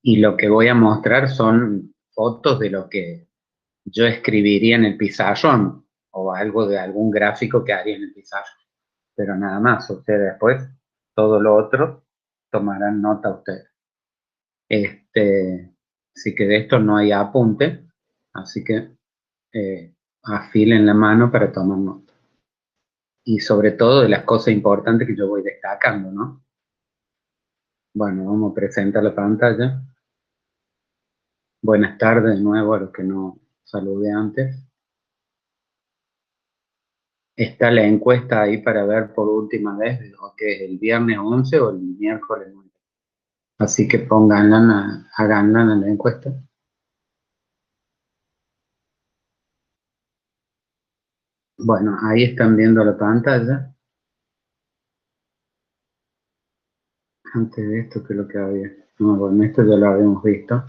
Y lo que voy a mostrar son fotos de lo que yo escribiría en el pizarrón o algo de algún gráfico que haría en el pizarrón. Pero nada más, ustedes después, todo lo otro, tomarán nota ustedes. Así que de esto no hay apunte, así que afilen la mano para tomar nota. Y sobre todo de las cosas importantes que yo voy destacando, ¿no? Bueno, vamos a presentar la pantalla. Buenas tardes de nuevo a los que no saludé antes. Está la encuesta ahí para ver por última vez, que es el viernes 11 o el miércoles 9. Así que pónganla, háganla en la encuesta. Bueno, ahí están viendo la pantalla. Antes de esto, ¿qué es lo que había? No, bueno, esto ya lo habíamos visto.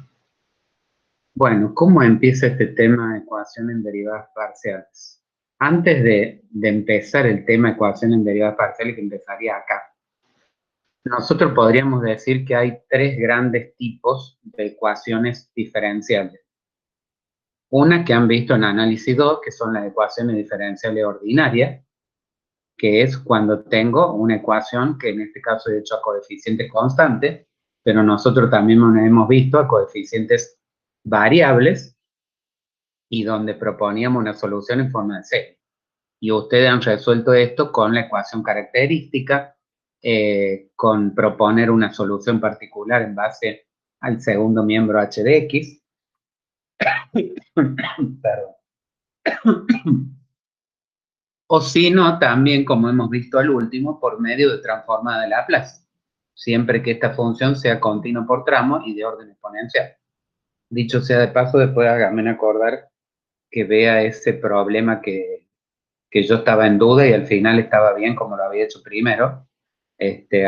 Bueno, ¿cómo empieza este tema de ecuación en derivadas parciales? Antes de empezar el tema de ecuación en derivadas parciales, que empezaría acá, nosotros podríamos decir que hay tres grandes tipos de ecuaciones diferenciales. Una que han visto en análisis 2, que son las ecuaciones diferenciales ordinarias, que es cuando tengo una ecuación que en este caso he hecho a coeficientes constantes, pero nosotros también hemos visto a coeficientes variables y donde proponíamos una solución en forma de serie. Y ustedes han resuelto esto con la ecuación característica, con proponer una solución particular en base al segundo miembro h de x. Perdón. O si no, también, como hemos visto al último, por medio de transformada de Laplace, siempre que esta función sea continua por tramo y de orden exponencial. Dicho sea de paso, después háganme acordar que vea ese problema que yo estaba en duda y al final estaba bien como lo había hecho primero,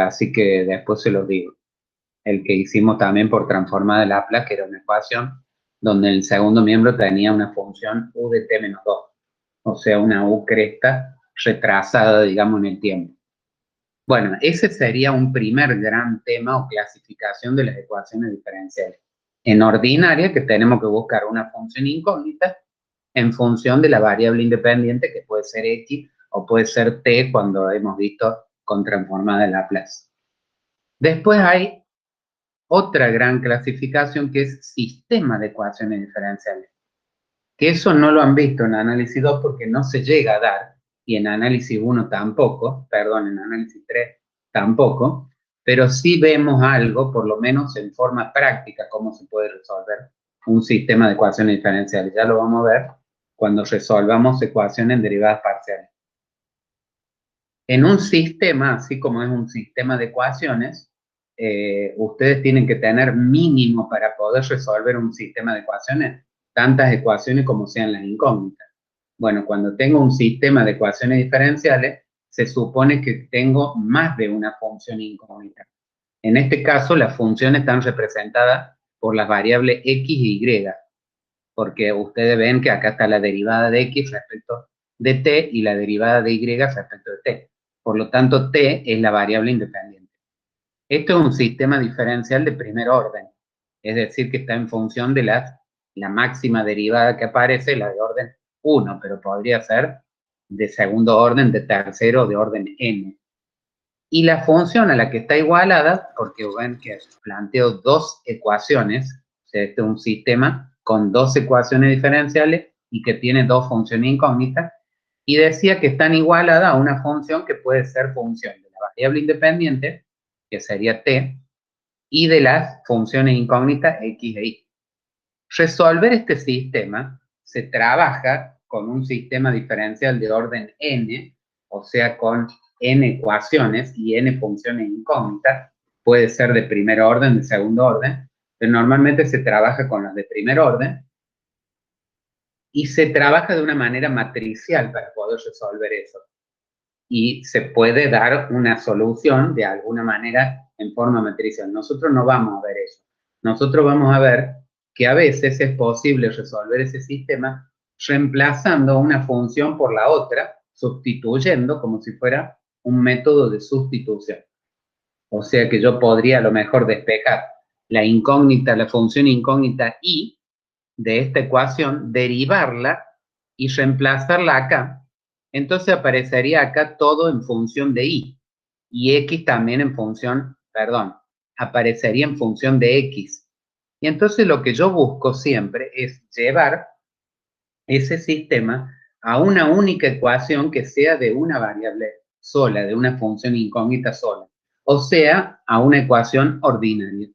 así que después se los digo. El que hicimos también por transformada de Laplace, que era una ecuación donde el segundo miembro tenía una función u de t menos 2, o sea, una u cresta retrasada, digamos, en el tiempo. Bueno, ese sería un primer gran tema o clasificación de las ecuaciones diferenciales. En ordinaria, que tenemos que buscar una función incógnita en función de la variable independiente, que puede ser x o puede ser t, cuando hemos visto con transformada de Laplace. Después hay otra gran clasificación que es sistema de ecuaciones diferenciales, que eso no lo han visto en análisis 2 porque no se llega a dar, y en análisis 1 tampoco, perdón, en análisis 3 tampoco, pero sí vemos algo, por lo menos en forma práctica, cómo se puede resolver un sistema de ecuaciones diferenciales. Ya lo vamos a ver cuando resolvamos ecuaciones en derivadas parciales. En un sistema, así como es un sistema de ecuaciones, ustedes tienen que tener mínimo para poder resolver un sistema de ecuaciones, tantas ecuaciones como sean las incógnitas. Bueno, cuando tengo un sistema de ecuaciones diferenciales, se supone que tengo más de una función incógnita. En este caso, las funciones están representadas por las variables x y y, porque ustedes ven que acá está la derivada de x respecto de t y la derivada de y respecto de t. Por lo tanto, t es la variable independiente. Esto es un sistema diferencial de primer orden, es decir, que está en función de la máxima derivada que aparece, la de orden 1, pero podría ser de segundo orden, de tercero, de orden n. Y la función a la que está igualada, porque ven que planteo dos ecuaciones, o sea, este es un sistema con dos ecuaciones diferenciales y que tiene dos funciones incógnitas, y decía que están igualadas a una función que puede ser función de la variable independiente, que sería t, y de las funciones incógnitas x e y. Resolver este sistema se trabaja con un sistema diferencial de orden n, o sea, con n ecuaciones y n funciones incógnitas. Puede ser de primer orden, de segundo orden, pero normalmente se trabaja con las de primer orden y se trabaja de una manera matricial para poder resolver eso. Y se puede dar una solución de alguna manera en forma matricial. Nosotros no vamos a ver eso. Nosotros vamos a ver que a veces es posible resolver ese sistema reemplazando una función por la otra, sustituyendo como si fuera un método de sustitución. O sea que yo podría a lo mejor despejar la incógnita, la función incógnita y de esta ecuación, derivarla y reemplazarla acá. Entonces aparecería acá todo en función de y x también en función, perdón, aparecería en función de x. Y entonces lo que yo busco siempre es llevar ese sistema a una única ecuación que sea de una variable sola, de una función incógnita sola, o sea, a una ecuación ordinaria.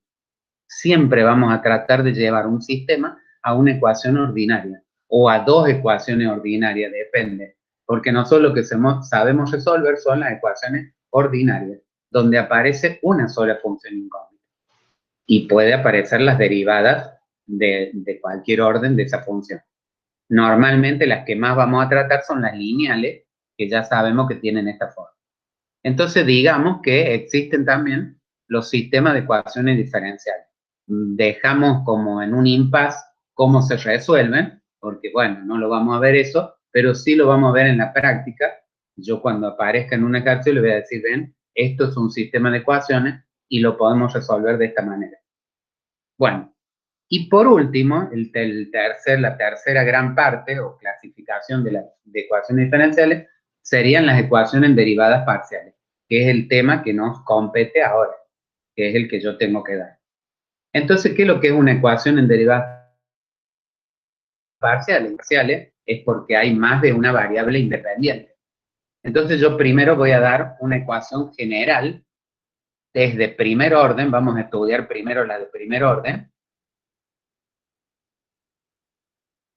Siempre vamos a tratar de llevar un sistema a una ecuación ordinaria o a dos ecuaciones ordinarias, depende, porque nosotros lo que sabemos resolver son las ecuaciones ordinarias, donde aparece una sola función incógnita y puede aparecer las derivadas de cualquier orden de esa función. Normalmente las que más vamos a tratar son las lineales, que ya sabemos que tienen esta forma. Entonces digamos que existen también los sistemas de ecuaciones diferenciales. Dejamos como en un impasse cómo se resuelven, porque bueno, no lo vamos a ver eso, pero sí lo vamos a ver en la práctica. Yo cuando aparezca en una ejercicio le voy a decir, ven, esto es un sistema de ecuaciones y lo podemos resolver de esta manera. Bueno, y por último, la tercera gran parte o clasificación de ecuaciones diferenciales serían las ecuaciones en derivadas parciales, que es el tema que nos compete ahora, que es el que yo tengo que dar. Entonces, ¿qué es lo que es una ecuación en derivadas parciales? Es porque hay más de una variable independiente. Entonces, yo primero voy a dar una ecuación general desde primer orden, vamos a estudiar primero la de primer orden,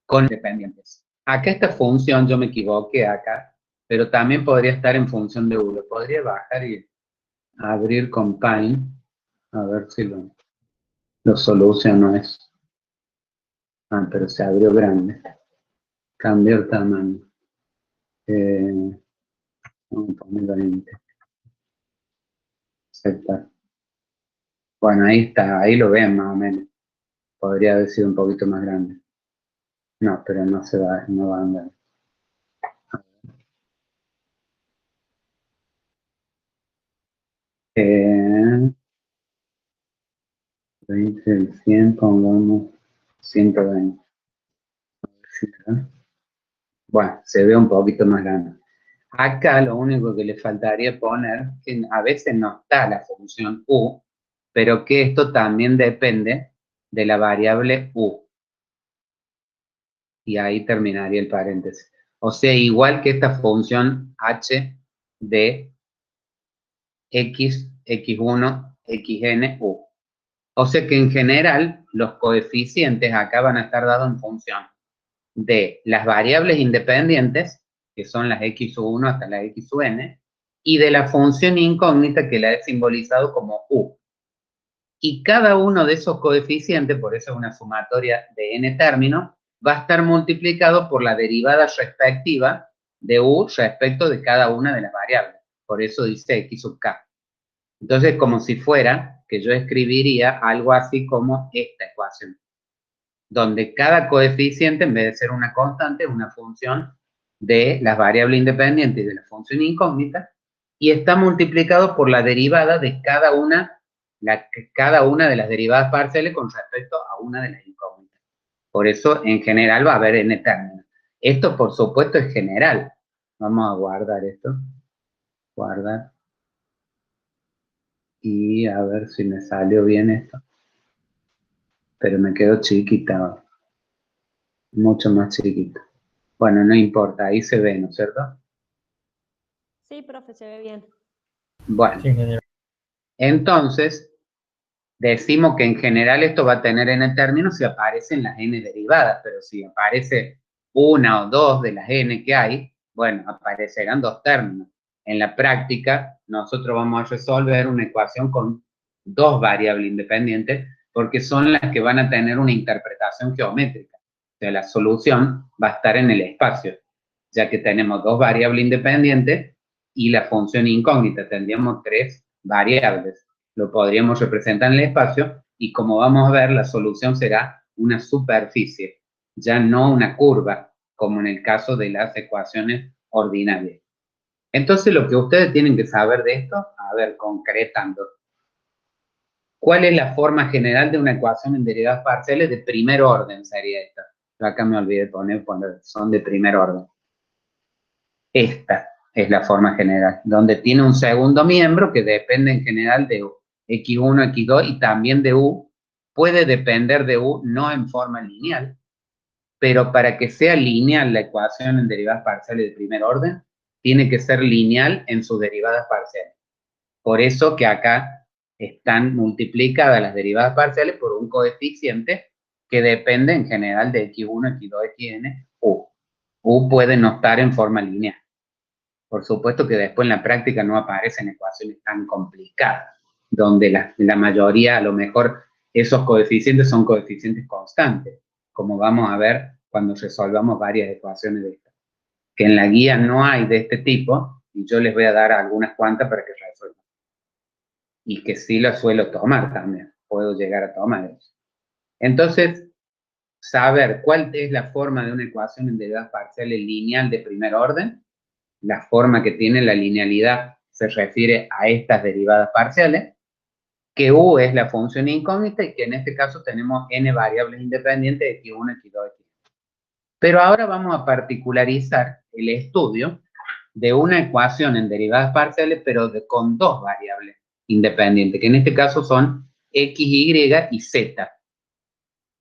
con independientes. Acá esta función, yo me equivoqué acá, pero también podría estar en función de u. Lo podría bajar y abrir con Paint, a ver si lo soluciono eso. Ah, pero se abrió grande. Cambiar tamaño. Vamos a poner 20. Aceptar. Bueno, ahí está, ahí lo ven más o menos. Podría haber sido un poquito más grande. No, pero no se va, no va a andar. Eh, 20 del 100, pongamos 120. Bueno, se ve un poquito más grande. Acá lo único que le faltaría poner, que a veces no está la función u, pero que esto también depende de la variable u. Y ahí terminaría el paréntesis. O sea, igual que esta función h de x, x1, xn, u. O sea que en general los coeficientes acá van a estar dados en función de las variables independientes, que son las x1 hasta la xn, y de la función incógnita que la he simbolizado como u. Y cada uno de esos coeficientes, por eso es una sumatoria de n términos, va a estar multiplicado por la derivada respectiva de u respecto de cada una de las variables. Por eso dice x sub k. Entonces, como si fuera que yo escribiría algo así como esta ecuación, donde cada coeficiente, en vez de ser una constante, es una función de las variables independientes y de la función incógnita, y está multiplicado por la derivada de cada una de las derivadas parciales con respecto a una de las incógnitas. Por eso, en general, va a haber n términos. Esto, por supuesto, es general. Vamos a guardar esto. Guardar. Y a ver si me salió bien esto. Pero me quedó chiquita. Mucho más chiquita. Bueno, no importa, ahí se ve, ¿no es cierto? Sí, profe, se ve bien. Bueno, Sí, ingeniero. entonces decimos que en general esto va a tener n términos si aparecen las n derivadas, pero si aparece una o dos de las n que hay, bueno, aparecerán dos términos. En la práctica, nosotros vamos a resolver una ecuación con dos variables independientes porque son las que van a tener una interpretación geométrica. O sea, la solución va a estar en el espacio, ya que tenemos dos variables independientes y la función incógnita, tendríamos tres variables. Lo podríamos representar en el espacio y como vamos a ver, la solución será una superficie, ya no una curva, como en el caso de las ecuaciones ordinarias. Entonces, lo que ustedes tienen que saber de esto, a ver, concretando. ¿Cuál es la forma general de una ecuación en derivadas parciales de primer orden? Sería esta. Yo acá me olvidé de poner cuando son de primer orden. Esta es la forma general, donde tiene un segundo miembro que depende en general de x1, x2 y también de u. Puede depender de u no en forma lineal, pero para que sea lineal la ecuación en derivadas parciales de primer orden, tiene que ser lineal en sus derivadas parciales. Por eso que acá están multiplicadas las derivadas parciales por un coeficiente que depende en general de x1, x2, xn, u. U puede no estar en forma lineal. Por supuesto que después en la práctica no aparecen ecuaciones tan complicadas, donde la mayoría, a lo mejor, esos coeficientes son coeficientes constantes, como vamos a ver cuando resolvamos varias ecuaciones de estas. Que en la guía no hay de este tipo, y yo les voy a dar algunas cuantas para que resuelvan. Y que sí las suelo tomar también, puedo llegar a tomar eso. Entonces, saber cuál es la forma de una ecuación en derivadas parciales lineal de primer orden. La forma que tiene la linealidad se refiere a estas derivadas parciales, que u es la función incógnita y que en este caso tenemos n variables independientes de x1, x2, x3. Pero ahora vamos a particularizar el estudio de una ecuación en derivadas parciales, pero con dos variables independientes, que en este caso son x, y y z.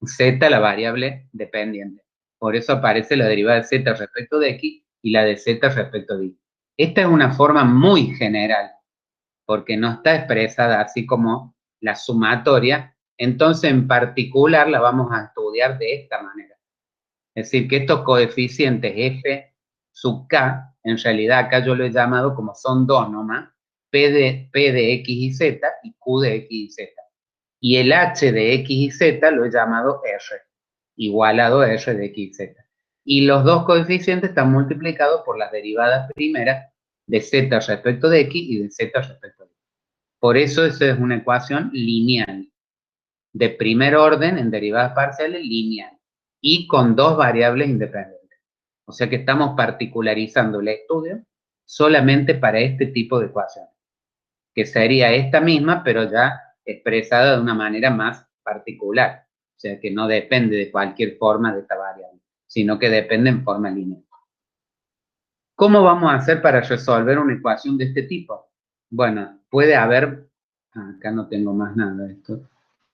Z la variable dependiente. Por eso aparece la derivada de z respecto de x y la de z respecto de y. Esta es una forma muy general, porque no está expresada así como la sumatoria, entonces en particular la vamos a estudiar de esta manera. Es decir, que estos coeficientes f sub k, en realidad acá yo lo he llamado como son dos nomás, p de x y z y q de x y z. Y el h de x y z lo he llamado r, igualado a r de x y z. Y los dos coeficientes están multiplicados por las derivadas primeras de z respecto de x y de z respecto de y. Por eso esa es una ecuación lineal, de primer orden en derivadas parciales lineal, y con dos variables independientes. O sea que estamos particularizando el estudio solamente para este tipo de ecuaciones, que sería esta misma, pero ya expresada de una manera más particular. O sea que no depende de cualquier forma de esta variable, sino que depende en forma lineal. ¿Cómo vamos a hacer para resolver una ecuación de este tipo? Bueno, puede haber... Acá no tengo más nada de esto.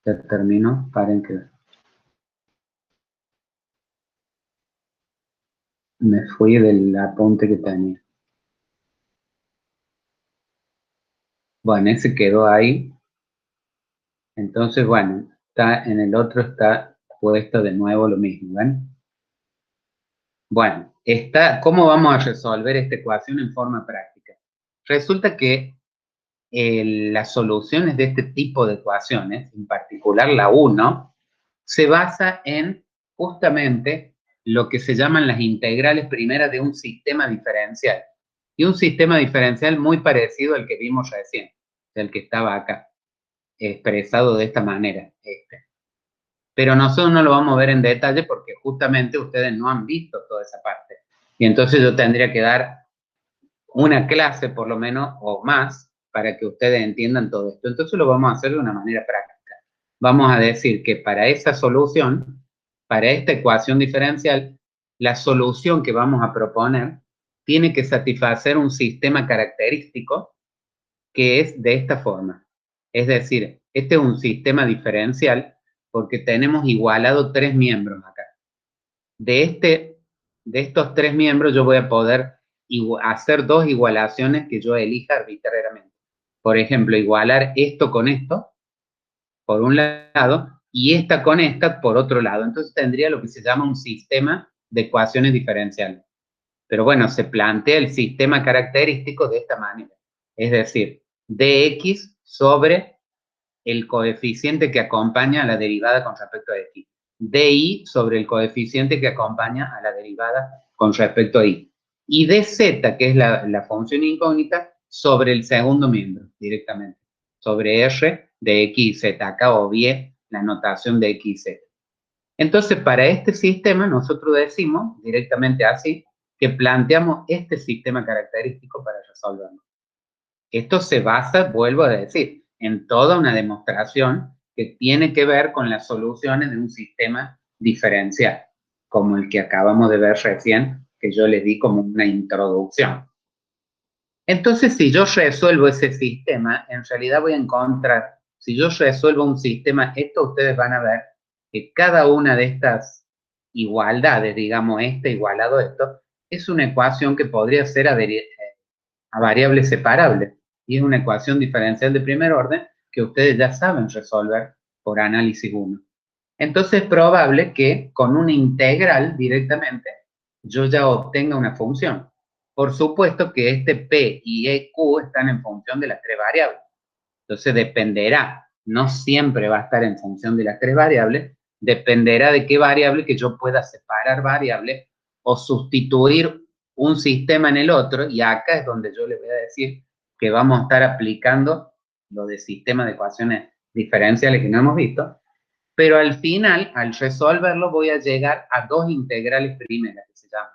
Ya termino. Paren que... me fui del apunte que tenía. Bueno, ese quedó ahí. Entonces, bueno, está en el otro está puesto de nuevo lo mismo, ¿ven? Bueno, ¿cómo vamos a resolver esta ecuación en forma práctica? Resulta que las soluciones de este tipo de ecuaciones, en particular la 1, se basa en justamente lo que se llaman las integrales primeras de un sistema diferencial. Y un sistema diferencial muy parecido al que vimos recién, el que estaba acá, expresado de esta manera. Pero nosotros no lo vamos a ver en detalle porque justamente ustedes no han visto toda esa parte. Y entonces yo tendría que dar una clase por lo menos o más para que ustedes entiendan todo esto. Entonces lo vamos a hacer de una manera práctica. Vamos a decir que para esa solución, para esta ecuación diferencial, la solución que vamos a proponer tiene que satisfacer un sistema característico que es de esta forma. Es decir, este es un sistema diferencial porque tenemos igualado tres miembros acá. De estos tres miembros yo voy a poder hacer dos igualaciones que yo elija arbitrariamente. Por ejemplo, igualar esto con esto, por un lado, y esta con esta, por otro lado. Entonces tendría lo que se llama un sistema de ecuaciones diferenciales. Pero bueno, se plantea el sistema característico de esta manera. Es decir, dx sobre el coeficiente que acompaña a la derivada con respecto a x. Di sobre el coeficiente que acompaña a la derivada con respecto a y. Y dz, que es la función incógnita, sobre el segundo miembro, directamente. Sobre r de x y z. Acá obvié la notación de x y z. Entonces, para este sistema, nosotros decimos directamente así, que planteamos este sistema característico para resolverlo. Esto se basa, vuelvo a decir, en toda una demostración que tiene que ver con las soluciones de un sistema diferencial, como el que acabamos de ver recién, que yo les di como una introducción. Entonces, si yo resuelvo ese sistema, en realidad voy a encontrar, si yo resuelvo un sistema, esto ustedes van a ver que cada una de estas igualdades, digamos, este igualado a esto, es una ecuación que podría ser a variables separables. Y es una ecuación diferencial de primer orden que ustedes ya saben resolver por análisis 1. Entonces es probable que con una integral directamente yo ya obtenga una función. Por supuesto que este P y EQ están en función de las tres variables. Entonces dependerá, no siempre va a estar en función de las tres variables, dependerá de qué variable que yo pueda separar variables o sustituir un sistema en el otro, y acá es donde yo les voy a decir que vamos a estar aplicando lo de sistema de ecuaciones diferenciales que no hemos visto, pero al final, al resolverlo, voy a llegar a dos integrales primeras, que se llaman.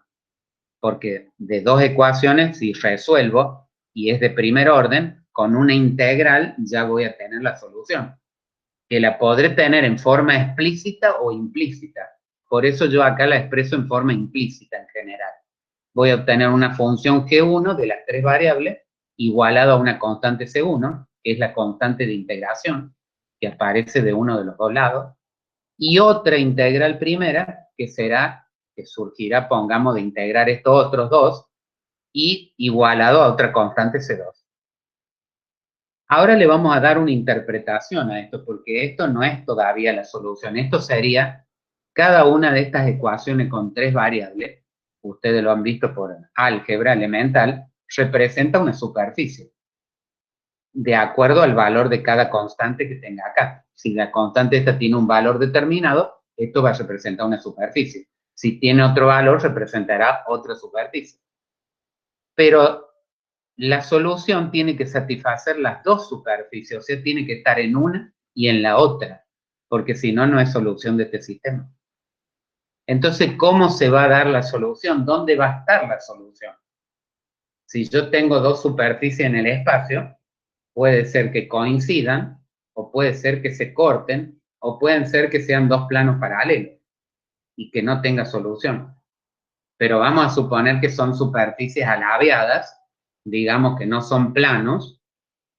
Porque de dos ecuaciones, si resuelvo, y es de primer orden, con una integral ya voy a tener la solución. Que la podré tener en forma explícita o implícita. Por eso yo acá la expreso en forma implícita en general. Voy a obtener una función G1 de las tres variables igualada a una constante C1, que es la constante de integración, que aparece de uno de los dos lados, y otra integral primera, que será, que surgirá, pongamos, de integrar estos otros dos, y igualado a otra constante C2. Ahora le vamos a dar una interpretación a esto, porque esto no es todavía la solución. Esto sería cada una de estas ecuaciones con tres variables, ustedes lo han visto por álgebra elemental, representa una superficie, de acuerdo al valor de cada constante que tenga acá. Si la constante esta tiene un valor determinado, esto va a representar una superficie. Si tiene otro valor, representará otra superficie. Pero la solución tiene que satisfacer las dos superficies, o sea, tiene que estar en una y en la otra, porque si no, no es solución de este sistema. Entonces, ¿cómo se va a dar la solución? ¿Dónde va a estar la solución? Si yo tengo dos superficies en el espacio, puede ser que coincidan, o puede ser que se corten, o pueden ser que sean dos planos paralelos y que no tenga solución. Pero vamos a suponer que son superficies alabeadas, digamos que no son planos,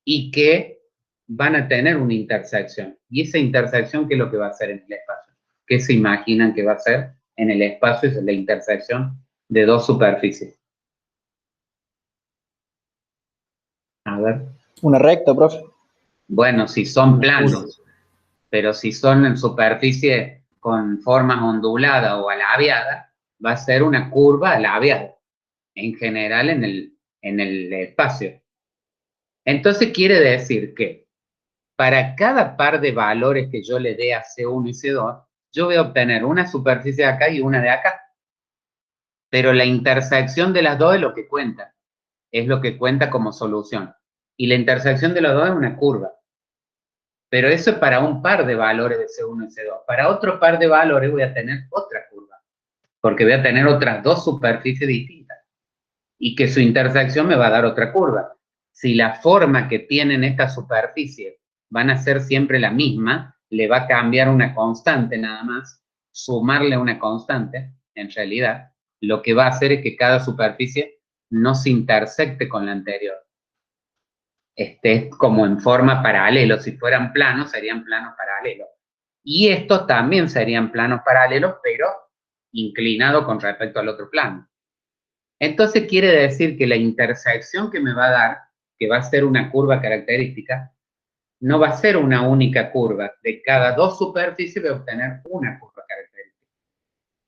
y que van a tener una intersección. Y esa intersección, ¿qué es lo que va a hacer en el espacio? ¿Qué se imaginan que va a hacer en el espacio? Es la intersección de dos superficies. A ver. Una recta, profe. Bueno, si son planos, pero si son en superficie con formas onduladas o alabeadas, va a ser una curva alabeada, en general en el espacio. Entonces quiere decir que para cada par de valores que yo le dé a C1 y C2, yo voy a obtener una superficie de acá y una de acá. Pero la intersección de las dos es lo que cuenta. Es lo que cuenta como solución. Y la intersección de los dos es una curva. Pero eso es para un par de valores de C1 y C2. Para otro par de valores voy a tener otra curva. Porque voy a tener otras dos superficies distintas. Y que su intersección me va a dar otra curva. Si la forma que tienen estas superficies van a ser siempre la misma, le va a cambiar una constante nada más, sumarle una constante, en realidad, lo que va a hacer es que cada superficie no se intersecte con la anterior. Esté como en forma paralelo. Si fueran planos, serían planos paralelos. Y estos también serían planos paralelos, pero inclinados con respecto al otro plano. Entonces quiere decir que la intersección que me va a dar, que va a ser una curva característica, no va a ser una única curva. De cada dos superficies voy a obtener una curva característica.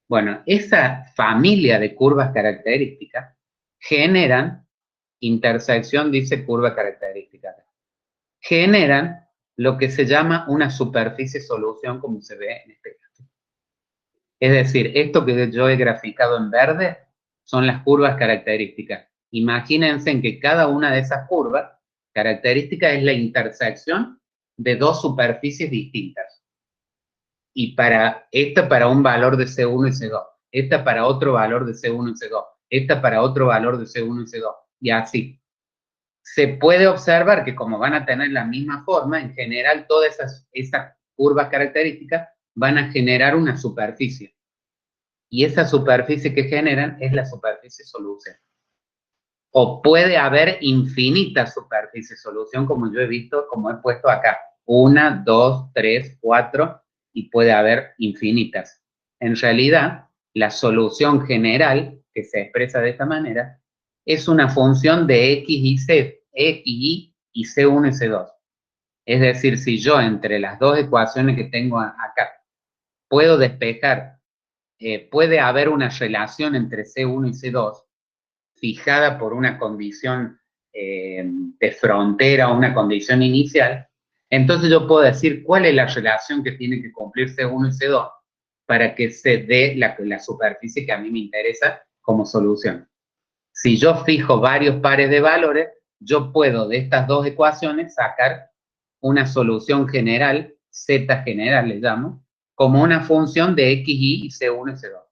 Bueno, esa familia de curvas características generan, intersección dice curva característica, generan lo que se llama una superficie solución, como se ve en este caso. Es decir, esto que yo he graficado en verde son las curvas características. Imagínense en que cada una de esas curvas características es la intersección de dos superficies distintas. Y para esta para un valor de C1 y C2, esta para otro valor de C1 y C2, esta para otro valor de C1 y C2, y así. se puede observar que como van a tener la misma forma, en general todas esas curvas características van a generar una superficie. Y esa superficie que generan es la superficie solución. O puede haber infinitas superficies solución, como yo he visto, como he puesto acá. 1, 2, 3, 4, y puede haber infinitas. En realidad, la solución general, que se expresa de esta manera, es una función de X y C, X, y C1 y C2. Es decir, si yo entre las dos ecuaciones que tengo acá puedo despejar, puede haber una relación entre C1 y C2 fijada por una condición de frontera o una condición inicial, entonces yo puedo decir cuál es la relación que tiene que cumplir C1 y C2 para que se dé la superficie que a mí me interesa como solución. Si yo fijo varios pares de valores, yo puedo de estas dos ecuaciones sacar una solución general, Z general le llamo, como una función de XY y C1 y C2.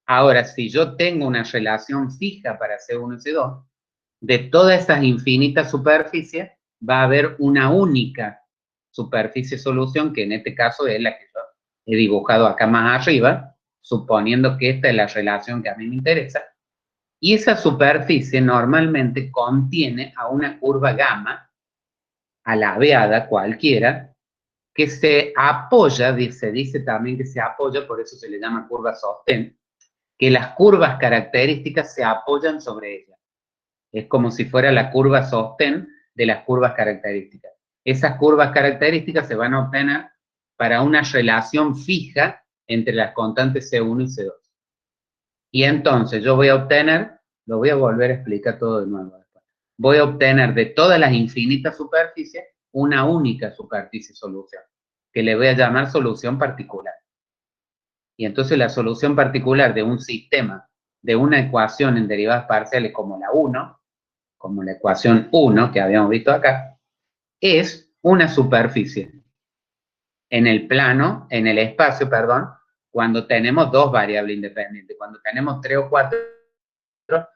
Ahora, si yo tengo una relación fija para C1 y C2, de todas esas infinitas superficies va a haber una única superficie solución, que en este caso es la que yo he dibujado acá más arriba, suponiendo que esta es la relación que a mí me interesa. Y esa superficie normalmente contiene a una curva gamma, alabeada cualquiera, que se apoya, se dice también que se apoya, por eso se le llama curva sostén, que las curvas características se apoyan sobre ella. Es como si fuera la curva sostén de las curvas características. Esas curvas características se van a obtener para una relación fija entre las constantes C1 y C2. Y entonces yo voy a obtener, lo voy a volver a explicar todo de nuevo después. Voy a obtener de todas las infinitas superficies una única superficie solución, que le voy a llamar solución particular. Y entonces la solución particular de un sistema, de una ecuación en derivadas parciales como la 1, como la ecuación 1 que habíamos visto acá, es una superficie en el plano, en el espacio, perdón, cuando tenemos dos variables independientes. Cuando tenemos 3 o 4,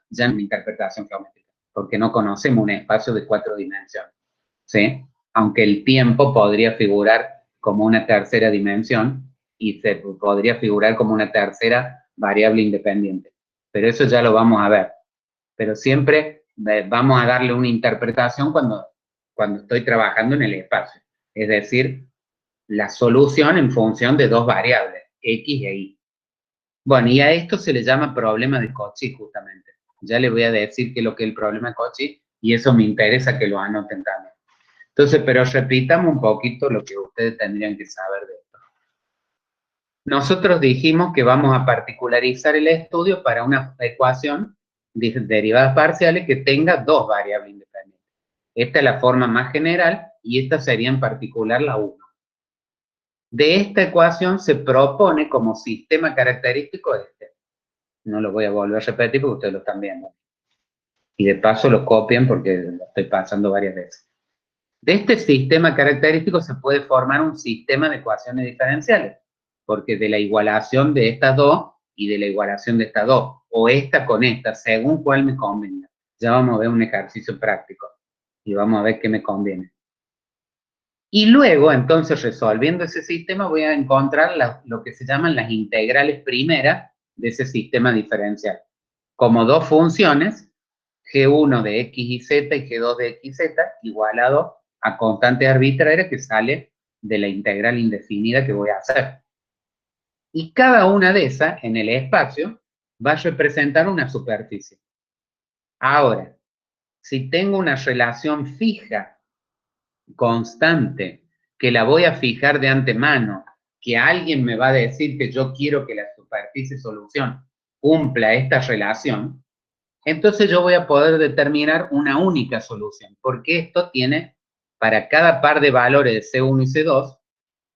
ya es una interpretación geométrica, porque no conocemos un espacio de 4 dimensiones, ¿sí? Aunque el tiempo podría figurar como una tercera dimensión y se podría figurar como una tercera variable independiente. Pero eso ya lo vamos a ver. Pero siempre vamos a darle una interpretación cuando estoy trabajando en el espacio. Es decir, la solución en función de dos variables, X e Y. Bueno, y a esto se le llama problema de Cauchy justamente. Ya les voy a decir qué es lo que es el problema de Cauchy y eso me interesa que lo anoten también. Entonces, pero repitamos un poquito lo que ustedes tendrían que saber de esto. Nosotros dijimos que vamos a particularizar el estudio para una ecuación de derivadas parciales que tenga dos variables independientes. Esta es la forma más general y esta sería en particular la 1. De esta ecuación se propone como sistema característico este. No lo voy a volver a repetir porque ustedes lo están viendo. Y de paso lo copian porque lo estoy pasando varias veces. De este sistema característico se puede formar un sistema de ecuaciones diferenciales, porque de la igualación de estas dos y de la igualación de estas dos, o esta con esta, según cuál me convenga. Ya vamos a ver un ejercicio práctico y vamos a ver qué me conviene. Y luego, entonces, resolviendo ese sistema, voy a encontrar lo que se llaman las integrales primeras de ese sistema diferencial. Como dos funciones, G1 de X y Z y G2 de X y Z, igualado a constante arbitraria que sale de la integral indefinida que voy a hacer. Y cada una de esas, en el espacio, va a representar una superficie. Ahora, si tengo una relación fija, constante, que la voy a fijar de antemano, que alguien me va a decir que yo quiero que la superficie solución cumpla esta relación, entonces yo voy a poder determinar una única solución, porque esto tiene, para cada par de valores de C1 y C2,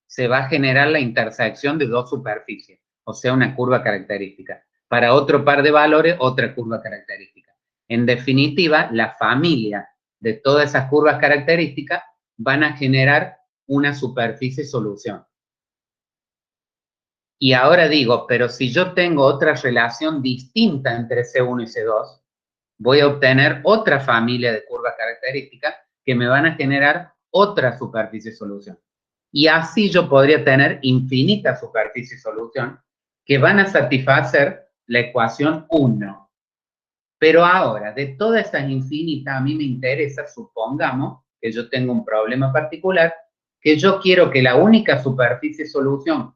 se va a generar la intersección de dos superficies, o sea, una curva característica. Para otro par de valores, otra curva característica. En definitiva, la familia de todas esas curvas características van a generar una superficie solución. Y ahora digo, pero si yo tengo otra relación distinta entre C1 y C2, voy a obtener otra familia de curvas características que me van a generar otra superficie solución. Y así yo podría tener infinitas superficies solución que van a satisfacer la ecuación 1. Pero ahora, de todas estas infinitas, a mí me interesa, supongamos que yo tengo un problema particular, que yo quiero que la única superficie solución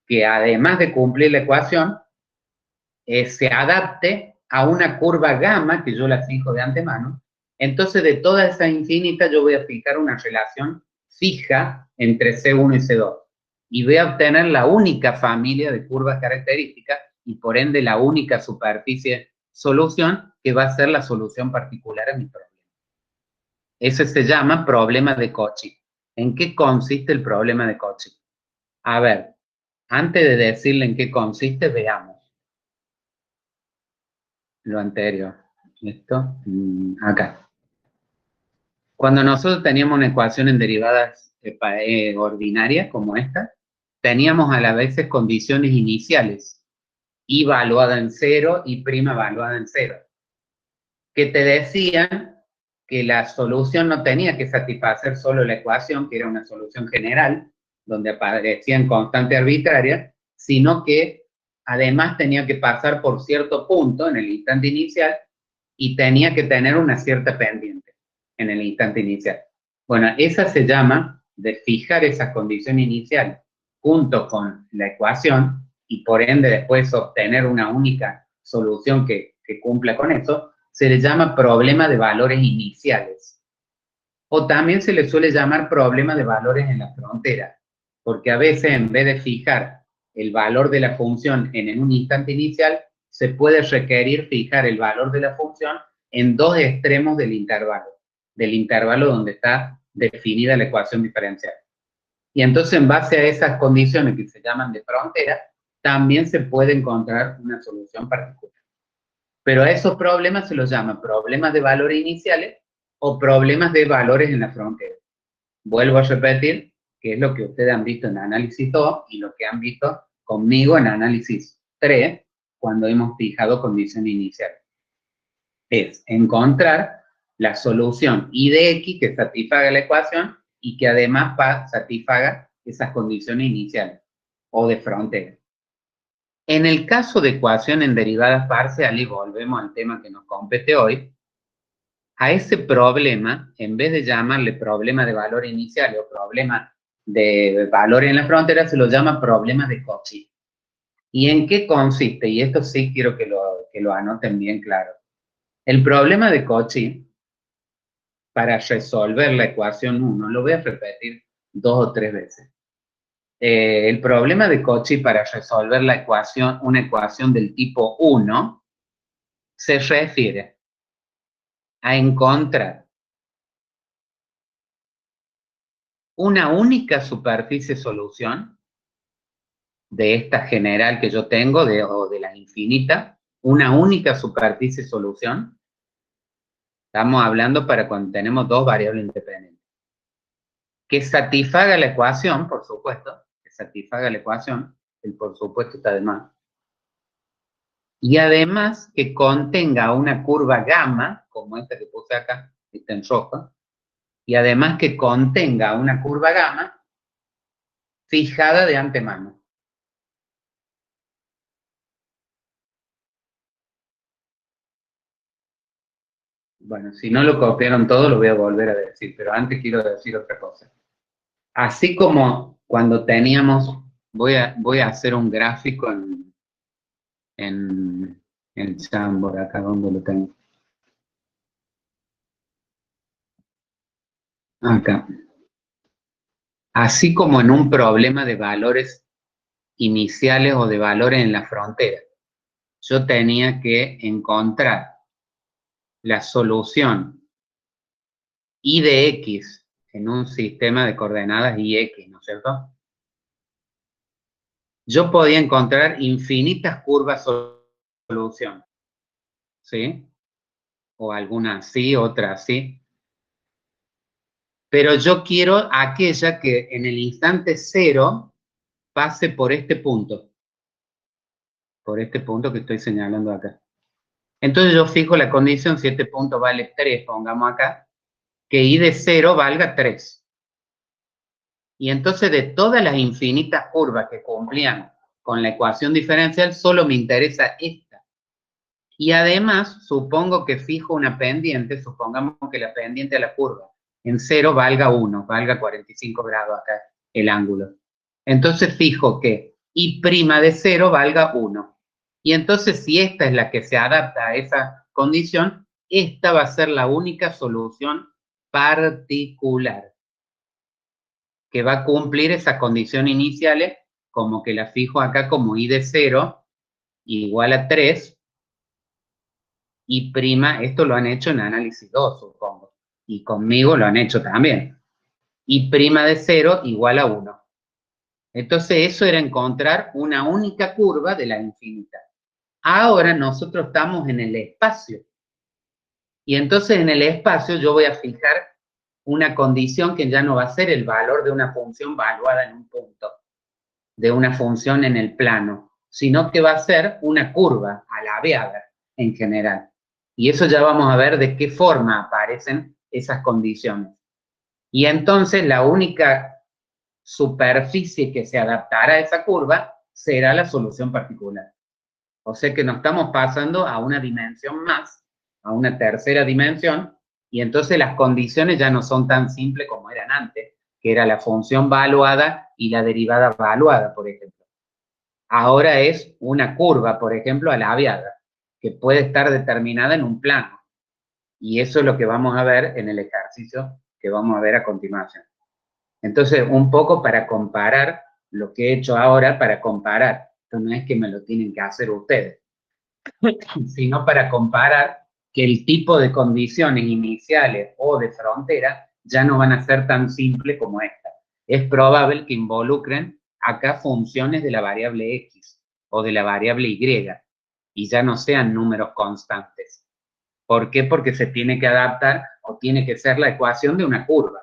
que además de cumplir la ecuación, se adapte a una curva gamma, que yo la fijo de antemano. Entonces, de toda esa infinita, yo voy a fijar una relación fija entre C1 y C2. Y voy a obtener la única familia de curvas características y por ende la única superficie solución que va a ser la solución particular a mi problema. Ese se llama problema de Cauchy. ¿En qué consiste el problema de Cauchy? A ver, antes de decirle en qué consiste, veamos lo anterior. Esto, acá. Cuando nosotros teníamos una ecuación en derivadas ordinarias como esta, teníamos a la vez condiciones iniciales, y valuada en 0 y prima valuada en 0, que te decían que la solución no tenía que satisfacer solo la ecuación, que era una solución general, donde aparecían constantes arbitrarias, sino que además tenía que pasar por cierto punto en el instante inicial y tenía que tener una cierta pendiente en el instante inicial. Bueno, esa se llama de fijar esa condición inicial junto con la ecuación y por ende después obtener una única solución que cumpla con eso, se le llama problema de valores iniciales. O también se le suele llamar problema de valores en la frontera, porque a veces en vez de fijar el valor de la función en un instante inicial, se puede requerir fijar el valor de la función en dos extremos del intervalo donde está definida la ecuación diferencial. Y entonces en base a esas condiciones que se llaman de frontera, también se puede encontrar una solución particular. Pero a esos problemas se los llama problemas de valores iniciales o problemas de valores en la frontera. Vuelvo a repetir que es lo que ustedes han visto en análisis 2 y lo que han visto conmigo en análisis 3 cuando hemos fijado condición inicial. Es encontrar la solución y de x que satisfaga la ecuación y que además satisfaga esas condiciones iniciales o de frontera. En el caso de ecuación en derivadas parciales, y volvemos al tema que nos compete hoy, a ese problema, en vez de llamarle problema de valor inicial o problema de valor en la frontera, se lo llama problema de Cauchy. ¿Y en qué consiste? Y esto sí quiero que lo anoten bien claro. El problema de Cauchy, para resolver la ecuación 1, lo voy a repetir 2 o 3 veces. El problema de Cauchy para resolver una ecuación del tipo 1 se refiere a encontrar una única superficie solución de esta general que yo tengo, o de la infinita, una única superficie solución. Estamos hablando para cuando tenemos dos variables independientes. Que satisfaga la ecuación, por supuesto, que satisfaga la ecuación, el por supuesto está de más. Y además que contenga una curva gamma, como esta que puse acá, que está en rojo, y además que contenga una curva gamma fijada de antemano. Bueno, si no lo copiaron todo, lo voy a volver a decir, pero antes quiero decir otra cosa. Así como cuando teníamos, voy a hacer un gráfico en Jamboard, acá donde lo tengo. Acá. Así como en un problema de valores iniciales o de valores en la frontera, yo tenía que encontrar la solución y de x en un sistema de coordenadas y, ¿no es cierto? Yo podía encontrar infinitas curvas solución, ¿sí? O alguna así, otra así. Pero yo quiero aquella que en el instante 0 pase por este punto que estoy señalando acá. Entonces yo fijo la condición, si este punto vale 3, pongamos acá, que I de 0 valga 3. Y entonces de todas las infinitas curvas que cumplían con la ecuación diferencial, solo me interesa esta. Y además, supongo que fijo una pendiente, supongamos que la pendiente a la curva en 0 valga 1, valga 45 grados acá el ángulo. Entonces fijo que I' de 0 valga 1. Y entonces si esta es la que se adapta a esa condición, esta va a ser la única solución particular que va a cumplir esas condiciones iniciales, como que la fijo acá como I de 0 igual a 3, y prima, esto lo han hecho en análisis 2, supongo, y conmigo lo han hecho también. Y prima de 0 igual a 1. Entonces eso era encontrar una única curva de la infinita. Ahora nosotros estamos en el espacio. Y entonces en el espacio yo voy a fijar una condición que ya no va a ser el valor de una función valuada en un punto, de una función en el plano, sino que va a ser una curva alabeada en general. Y eso ya vamos a ver de qué forma aparecen esas condiciones. Y entonces la única superficie que se adaptará a esa curva será la solución particular. O sea que nos estamos pasando a una dimensión más, a una tercera dimensión, y entonces las condiciones ya no son tan simples como eran antes, que era la función valuada y la derivada valuada, por ejemplo. Ahora es una curva, por ejemplo, alabeada, que puede estar determinada en un plano. Y eso es lo que vamos a ver en el ejercicio que vamos a ver a continuación. Entonces, un poco para comparar lo que he hecho ahora, para comparar, esto no es que me lo tienen que hacer ustedes, sino para comparar que el tipo de condiciones iniciales o de frontera ya no van a ser tan simples como esta. Es probable que involucren acá funciones de la variable x o de la variable y y ya no sean números constantes. ¿Por qué? Porque se tiene que adaptar o tiene que ser la ecuación de una curva.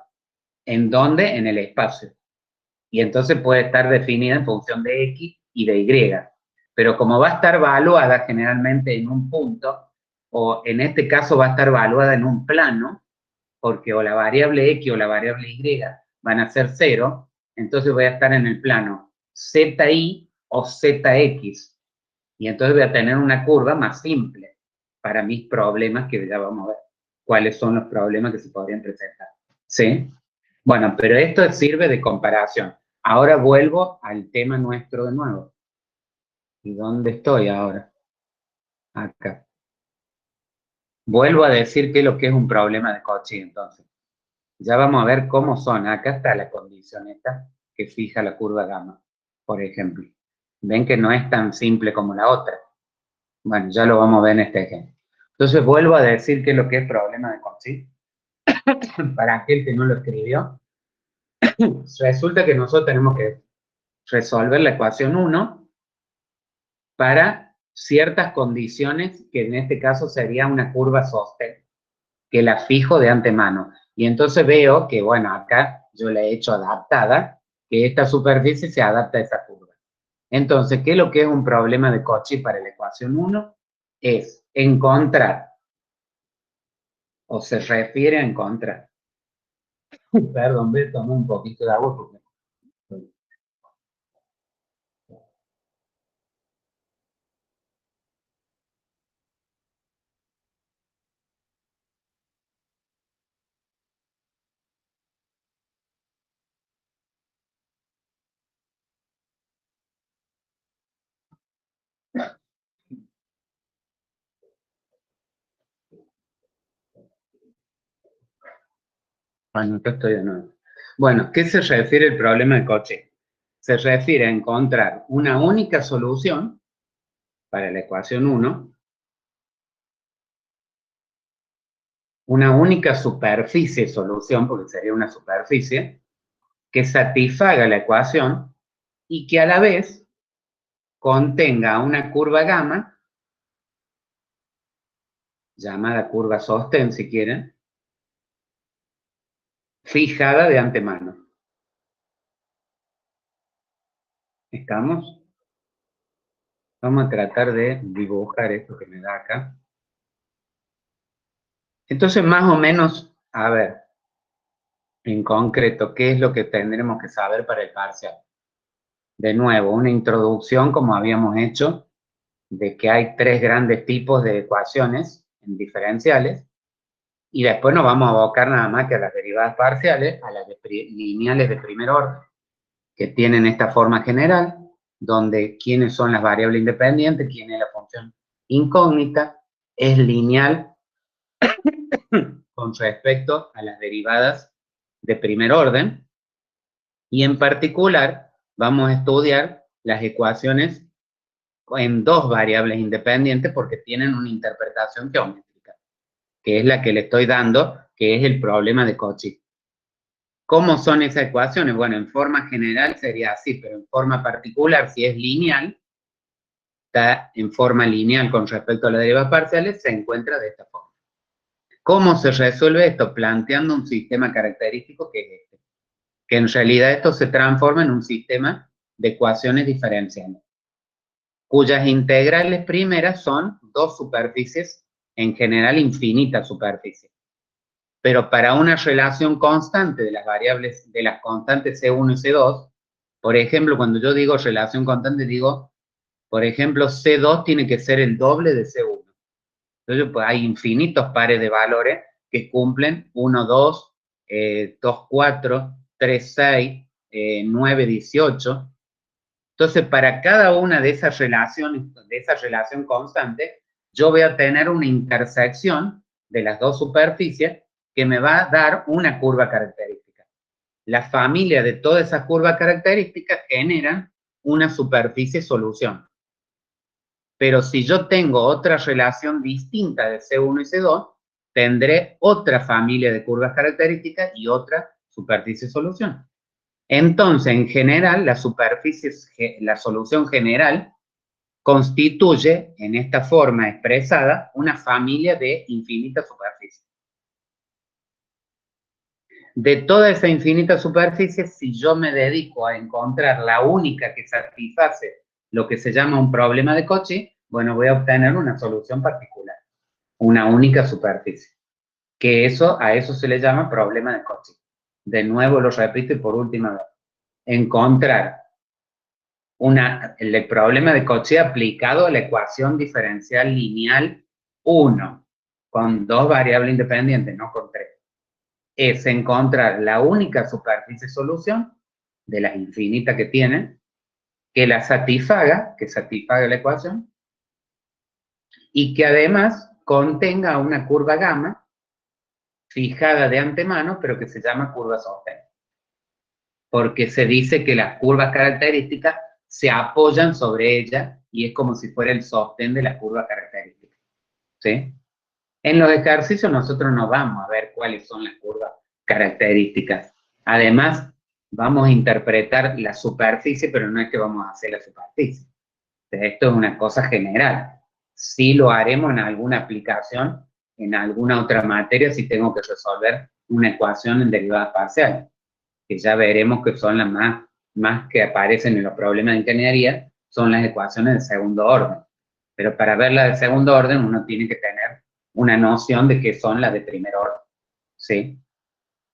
¿En dónde? En el espacio. Y entonces puede estar definida en función de x y de y. Pero como va a estar valuada generalmente en un punto, o en este caso va a estar valuada en un plano, porque o la variable x o la variable y van a ser 0, entonces voy a estar en el plano zi o zx. Y entonces voy a tener una curva más simple para mis problemas, que ya vamos a ver cuáles son los problemas que se podrían presentar. ¿Sí? Bueno, pero esto sirve de comparación. Ahora vuelvo al tema nuestro de nuevo. ¿Y dónde estoy ahora? Acá. Vuelvo a decir qué es lo que es un problema de Cauchy, entonces. Ya vamos a ver cómo son. Acá está la condición esta que fija la curva gamma, por ejemplo. Ven que no es tan simple como la otra. Bueno, ya lo vamos a ver en este ejemplo. Entonces vuelvo a decir qué es lo que es problema de Cauchy. Para aquel que no lo escribió, resulta que nosotros tenemos que resolver la ecuación 1 para ciertas condiciones, que en este caso sería una curva sostén, que la fijo de antemano. Y entonces veo que, bueno, acá yo la he hecho adaptada, que esta superficie se adapta a esa curva. Entonces, ¿qué es lo que es un problema de Cauchy para la ecuación 1? Es encontrar, o se refiere a encontrar. Perdón, voy a tomar un poquito de agua porque... Bueno, acá estoy de nuevo. Bueno, ¿qué se refiere el problema de Cauchy? Se refiere a encontrar una única solución para la ecuación 1, una única superficie solución, porque sería una superficie, que satisfaga la ecuación y que a la vez contenga una curva gamma, llamada curva sostén si quieren, fijada de antemano. ¿Estamos? Vamos a tratar de dibujar esto que me da acá. Entonces, más o menos, a ver, en concreto, ¿qué es lo que tendremos que saber para el parcial? De nuevo, una introducción, como habíamos hecho, de que hay tres grandes tipos de ecuaciones en diferenciales, y después nos vamos a abocar nada más que a las derivadas parciales, a las lineales de primer orden, que tienen esta forma general, donde quiénes son las variables independientes, quién es la función incógnita, es lineal con respecto a las derivadas de primer orden, y en particular vamos a estudiar las ecuaciones en dos variables independientes porque tienen una interpretación geométrica, que es la que le estoy dando, que es el problema de Cauchy. ¿Cómo son esas ecuaciones? Bueno, en forma general sería así, pero en forma particular, si es lineal, está en forma lineal con respecto a las derivas parciales, se encuentra de esta forma. ¿Cómo se resuelve esto? Planteando un sistema característico que es este, que en realidad esto se transforma en un sistema de ecuaciones diferenciales, cuyas integrales primeras son dos superficies, en general infinitas superficies. Pero para una relación constante de las variables, de las constantes C1 y C2, por ejemplo, cuando yo digo relación constante, digo, por ejemplo, C2 tiene que ser el doble de C1. Entonces, pues hay infinitos pares de valores que cumplen 1, 2, 2, 4, 3, 6, 9, 18. Entonces, para cada una de esas relaciones, de esa relación constante, yo voy a tener una intersección de las dos superficies que me va a dar una curva característica. La familia de todas esas curvas características generan una superficie solución. Pero si yo tengo otra relación distinta de C1 y C2, tendré otra familia de curvas características y otra superficie solución. Entonces, en general, la solución general constituye, en esta forma expresada, una familia de infinitas superficies. De toda esa infinita superficie, si yo me dedico a encontrar la única que satisface lo que se llama un problema de Cauchy, bueno, voy a obtener una solución particular, una única superficie, que a eso se le llama problema de Cauchy. De nuevo lo repito y por última vez, encontrar el problema de Cauchy aplicado a la ecuación diferencial lineal 1, con dos variables independientes, no con tres, es encontrar la única superficie solución de las infinitas que tienen, que satisfaga la ecuación, y que además contenga una curva gamma fijada de antemano, pero que se llama curva sostén. Porque se dice que las curvas características se apoyan sobre ella y es como si fuera el sostén de la curva característica. ¿Sí? En los ejercicios nosotros no vamos a ver cuáles son las curvas características. Además, vamos a interpretar la superficie, pero no es que vamos a hacer la superficie. Esto es una cosa general. Sí lo haremos en alguna aplicación, en alguna otra materia, si tengo que resolver una ecuación en derivadas parciales, que ya veremos que son las más que aparecen en los problemas de ingeniería, son las ecuaciones de segundo orden. Pero para verlas de segundo orden uno tiene que tener una noción de qué son las de primer orden, ¿sí?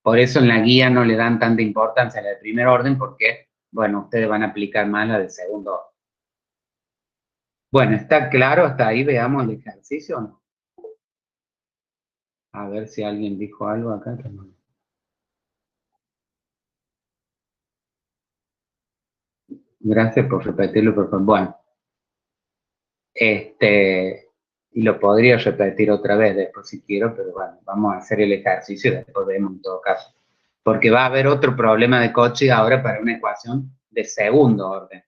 Por eso en la guía no le dan tanta importancia a la de primer orden, porque, bueno, ustedes van a aplicar más la de segundo orden. Bueno, ¿está claro hasta ahí? Veamos el ejercicio, ¿no? A ver si alguien dijo algo acá. Gracias por repetirlo, por favor. Bueno, y lo podría repetir otra vez después si quiero, pero bueno, vamos a hacer el ejercicio y después vemos en todo caso. Porque va a haber otro problema de Cauchy ahora para una ecuación de segundo orden.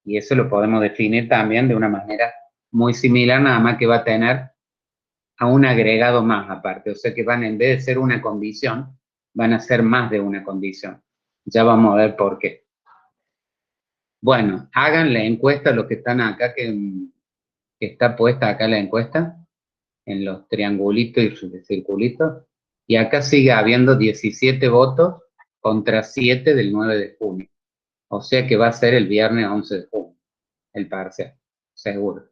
Y eso lo podemos definir también de una manera muy similar, nada más que va a tener a un agregado más aparte. O sea que en vez de ser una condición, van a ser más de una condición. Ya vamos a ver por qué. Bueno, hagan la encuesta los que están acá, que está puesta acá la encuesta, en los triangulitos y circulitos. Y acá sigue habiendo 17 votos contra 7 del 9 de junio. O sea que va a ser el viernes 11 de junio, el parcial, seguro.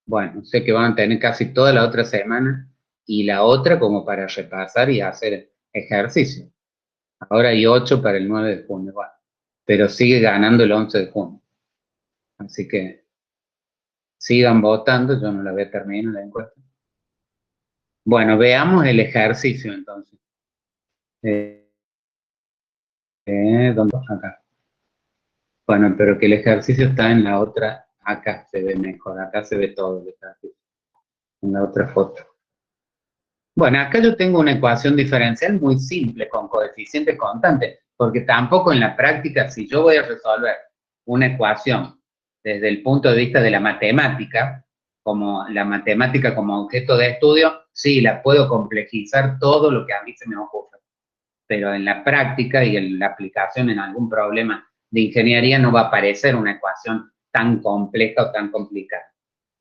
Bueno, sé que van a tener casi toda la otra semana y la otra como para repasar y hacer ejercicio. Ahora hay 8 para el 9 de junio, bueno, pero sigue ganando el 11 de junio. Así que sigan votando, yo no la voy a terminar la encuesta. Bueno, veamos el ejercicio entonces. ¿Dónde? Acá. Bueno, pero que el ejercicio está en la otra, acá se ve mejor, acá se ve todo el ejercicio, en la otra foto. Bueno, acá yo tengo una ecuación diferencial muy simple con coeficiente constante, porque tampoco en la práctica, si yo voy a resolver una ecuación desde el punto de vista de la matemática, como la matemática como objeto de estudio, sí, la puedo complejizar todo lo que a mí se me ocurre, pero en la práctica y en la aplicación en algún problema de ingeniería no va a aparecer una ecuación tan compleja o tan complicada.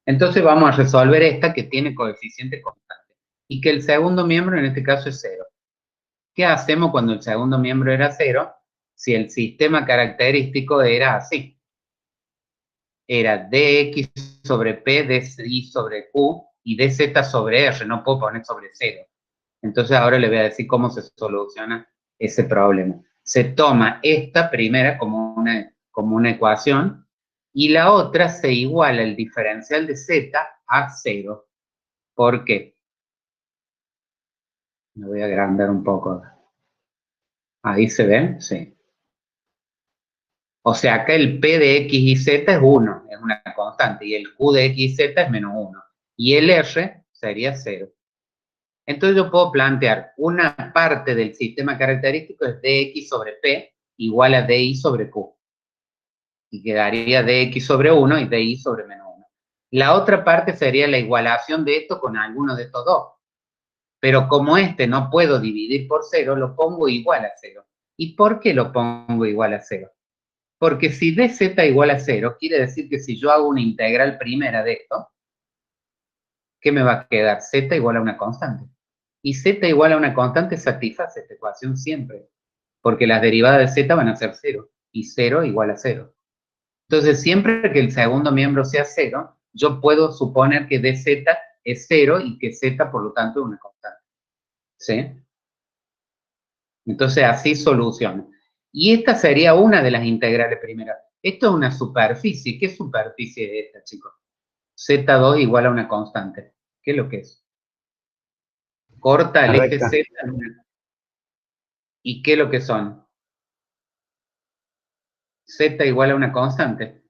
Entonces vamos a resolver esta que tiene coeficiente constante y que el segundo miembro en este caso es 0. ¿Qué hacemos cuando el segundo miembro era 0? Si el sistema característico era así. Era dx sobre p, dy sobre q y dz sobre r. No puedo poner sobre 0. Entonces ahora le voy a decir cómo se soluciona ese problema. Se toma esta primera como una ecuación y la otra se iguala el diferencial de z a 0. ¿Por qué? Me voy a agrandar un poco. Ahí se ve, sí. O sea, acá el P de X y Z es 1, es una constante, y el Q de X y Z es menos 1. Y el R sería 0. Entonces yo puedo plantear una parte del sistema característico es dx sobre P igual a di sobre Q. Y quedaría dx sobre 1 y di sobre menos 1. La otra parte sería la igualación de esto con alguno de estos dos. Pero como este no puedo dividir por 0, lo pongo igual a 0. ¿Y por qué lo pongo igual a 0? Porque si dz igual a 0, quiere decir que si yo hago una integral primera de esto, ¿qué me va a quedar? Z igual a una constante. Y z igual a una constante satisface esta ecuación siempre, porque las derivadas de z van a ser 0, y 0 igual a 0. Entonces, siempre que el segundo miembro sea 0, yo puedo suponer que dz es 0 y que z, por lo tanto, es una constante. ¿Sí? Entonces, así soluciono. Y esta sería una de las integrales primeras. Esto es una superficie. ¿Qué superficie es esta, chicos? Z2 igual a una constante. ¿Qué es lo que es? Corta el eje Z. ¿Y qué es lo que son? Z igual a una constante.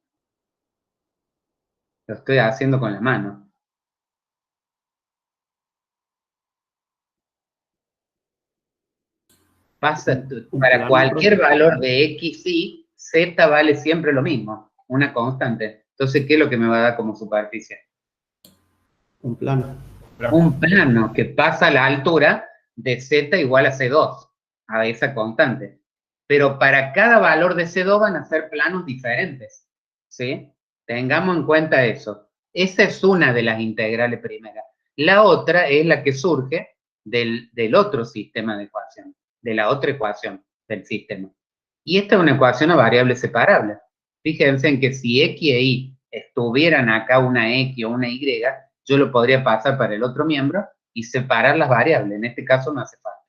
Lo estoy haciendo con la mano. Pasa, para cualquier valor de X y Z vale siempre lo mismo, una constante. Entonces, ¿qué es lo que me va a dar como superficie? Un plano. Un plano que pasa a la altura de Z igual a C2, a esa constante. Pero para cada valor de C2 van a ser planos diferentes, ¿sí? Tengamos en cuenta eso. Esa es una de las integrales primeras. La otra es la que surge del otro sistema de ecuación, de la otra ecuación del sistema. Y esta es una ecuación a variables separables. Fíjense en que si X e Y estuvieran acá una X o una Y, yo lo podría pasar para el otro miembro y separar las variables. En este caso no hace falta.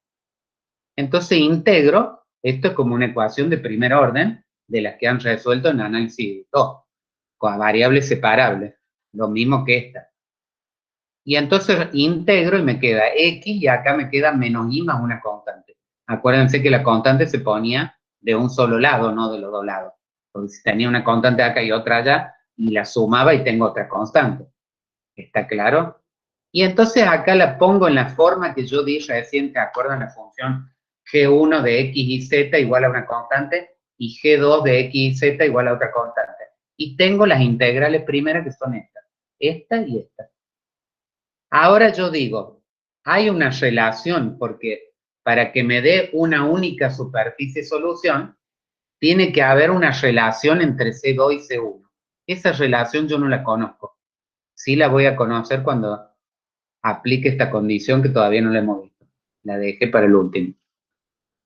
Entonces integro, esto es como una ecuación de primer orden de las que han resuelto en análisis 2, con variables separables, lo mismo que esta. Y entonces integro y me queda X y acá me queda menos Y más una constante. Acuérdense que la constante se ponía de un solo lado, no de los dos lados. Porque si tenía una constante acá y otra allá, y la sumaba y tengo otra constante. ¿Está claro? Y entonces acá la pongo en la forma que yo dije recién, ¿te acuerdan la función G1 de X y Z igual a una constante? Y G2 de X y Z igual a otra constante. Y tengo las integrales primeras que son estas. Esta y esta. Ahora yo digo, hay una relación porque para que me dé una única superficie solución, tiene que haber una relación entre C2 y C1. Esa relación yo no la conozco. Sí la voy a conocer cuando aplique esta condición que todavía no la hemos visto. La dejé para el último.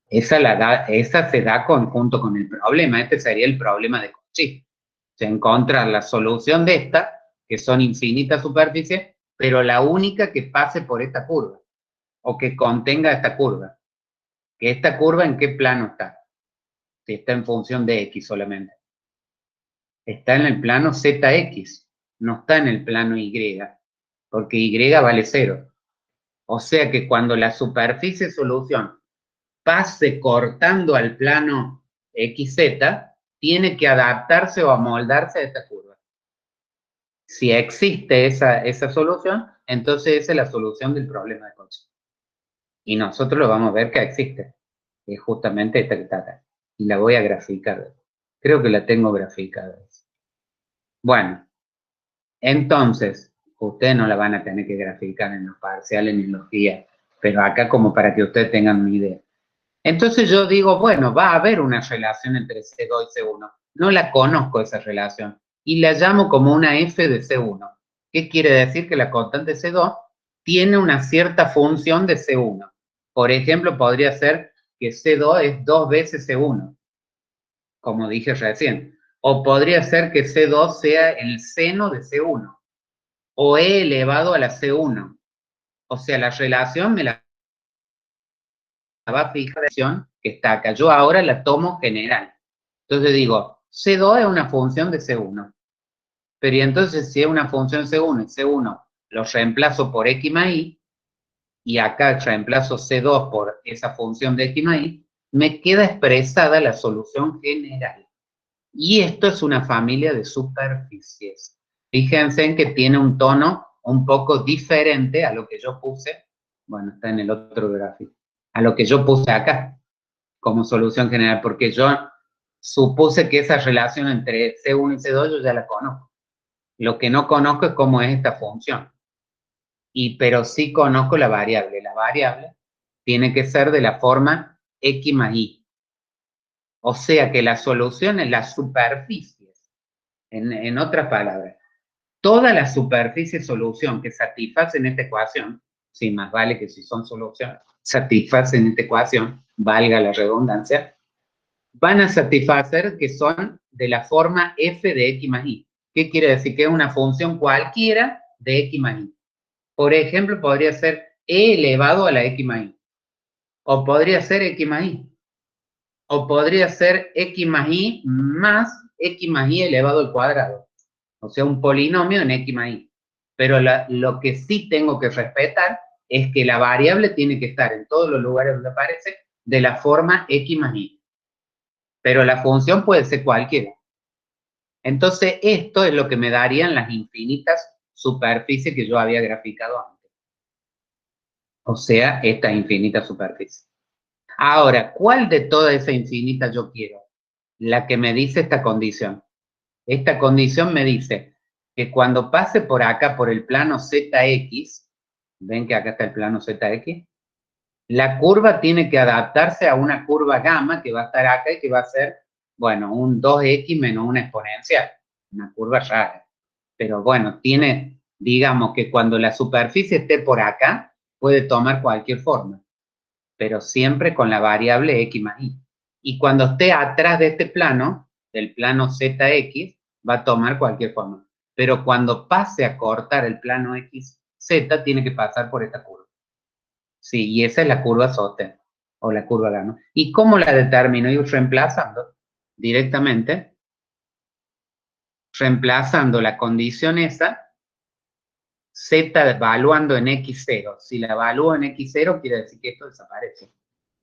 Esa se da junto con el problema. Este sería el problema de Cauchy. O sea, encontrar la solución de esta que son infinitas superficies, pero la única que pase por esta curva, o que contenga esta curva. ¿Que esta curva en qué plano está? Si está en función de X solamente. Está en el plano ZX, no está en el plano Y, porque Y vale 0. O sea que cuando la superficie solución pase cortando al plano XZ, tiene que adaptarse o amoldarse a esta curva. Si existe esa solución, entonces esa es la solución del problema de Cauchy. Y nosotros lo vamos a ver que existe. Es justamente esta que está acá. Y la voy a graficar. Creo que la tengo graficada. Bueno, entonces, ustedes no la van a tener que graficar en los parciales ni en los guías, pero acá como para que ustedes tengan una idea. Entonces yo digo, bueno, va a haber una relación entre C2 y C1. No la conozco esa relación y la llamo como una F de C1. ¿Qué quiere decir? Que la constante C2 tiene una cierta función de C1. Por ejemplo, podría ser que C2 es 2 veces C1, como dije recién. O podría ser que C2 sea el seno de C1, o E elevado a la C1. O sea, la relación me la va a fijar que está acá. Yo ahora la tomo general. Entonces digo, C2 es una función de C1. Pero y entonces si es una función C1 y C1 lo reemplazo por X más Y, y acá reemplazo C2 por esa función de X más Y, me queda expresada la solución general. Y esto es una familia de superficies. Fíjense en que tiene un tono un poco diferente a lo que yo puse, bueno, está en el otro gráfico, a lo que yo puse acá como solución general, porque yo supuse que esa relación entre C1 y C2 yo ya la conozco. Lo que no conozco es cómo es esta función. Pero sí conozco la variable. La variable tiene que ser de la forma X más Y. O sea que la solución es las superficies. En otras palabras, todas las superficies solución que satisfacen esta ecuación, sí, más vale que si son soluciones, satisfacen esta ecuación, valga la redundancia, van a satisfacer que son de la forma f de x más y. ¿Qué quiere decir? Que es una función cualquiera de x más y. Por ejemplo, podría ser e elevado a la x más y. O podría ser x más y. O podría ser x más y elevado al cuadrado. O sea, un polinomio en x más y. Pero lo que sí tengo que respetar es que la variable tiene que estar en todos los lugares donde aparece de la forma x más y. Pero la función puede ser cualquiera. Entonces, esto es lo que me darían las infinitas superficies que yo había graficado antes. O sea, esta infinita superficie. Ahora, ¿cuál de toda esa infinita yo quiero? La que me dice esta condición. Esta condición me dice que cuando pase por acá, por el plano ZX, ven que acá está el plano ZX, la curva tiene que adaptarse a una curva gamma que va a estar acá y que va a ser, bueno, un 2x menos una exponencial, una curva rara. Pero bueno, tiene, digamos que cuando la superficie esté por acá, puede tomar cualquier forma, pero siempre con la variable x más y. Y cuando esté atrás de este plano, del plano ZX, va a tomar cualquier forma. Pero cuando pase a cortar el plano XZ, tiene que pasar por esta curva. Sí, y esa es la curva sostén, o la curva gamma. ¿Y cómo la determino? Y reemplazando directamente, reemplazando la condición esa, Z evaluando en X0. Si la evalúo en X0, quiere decir que esto desaparece.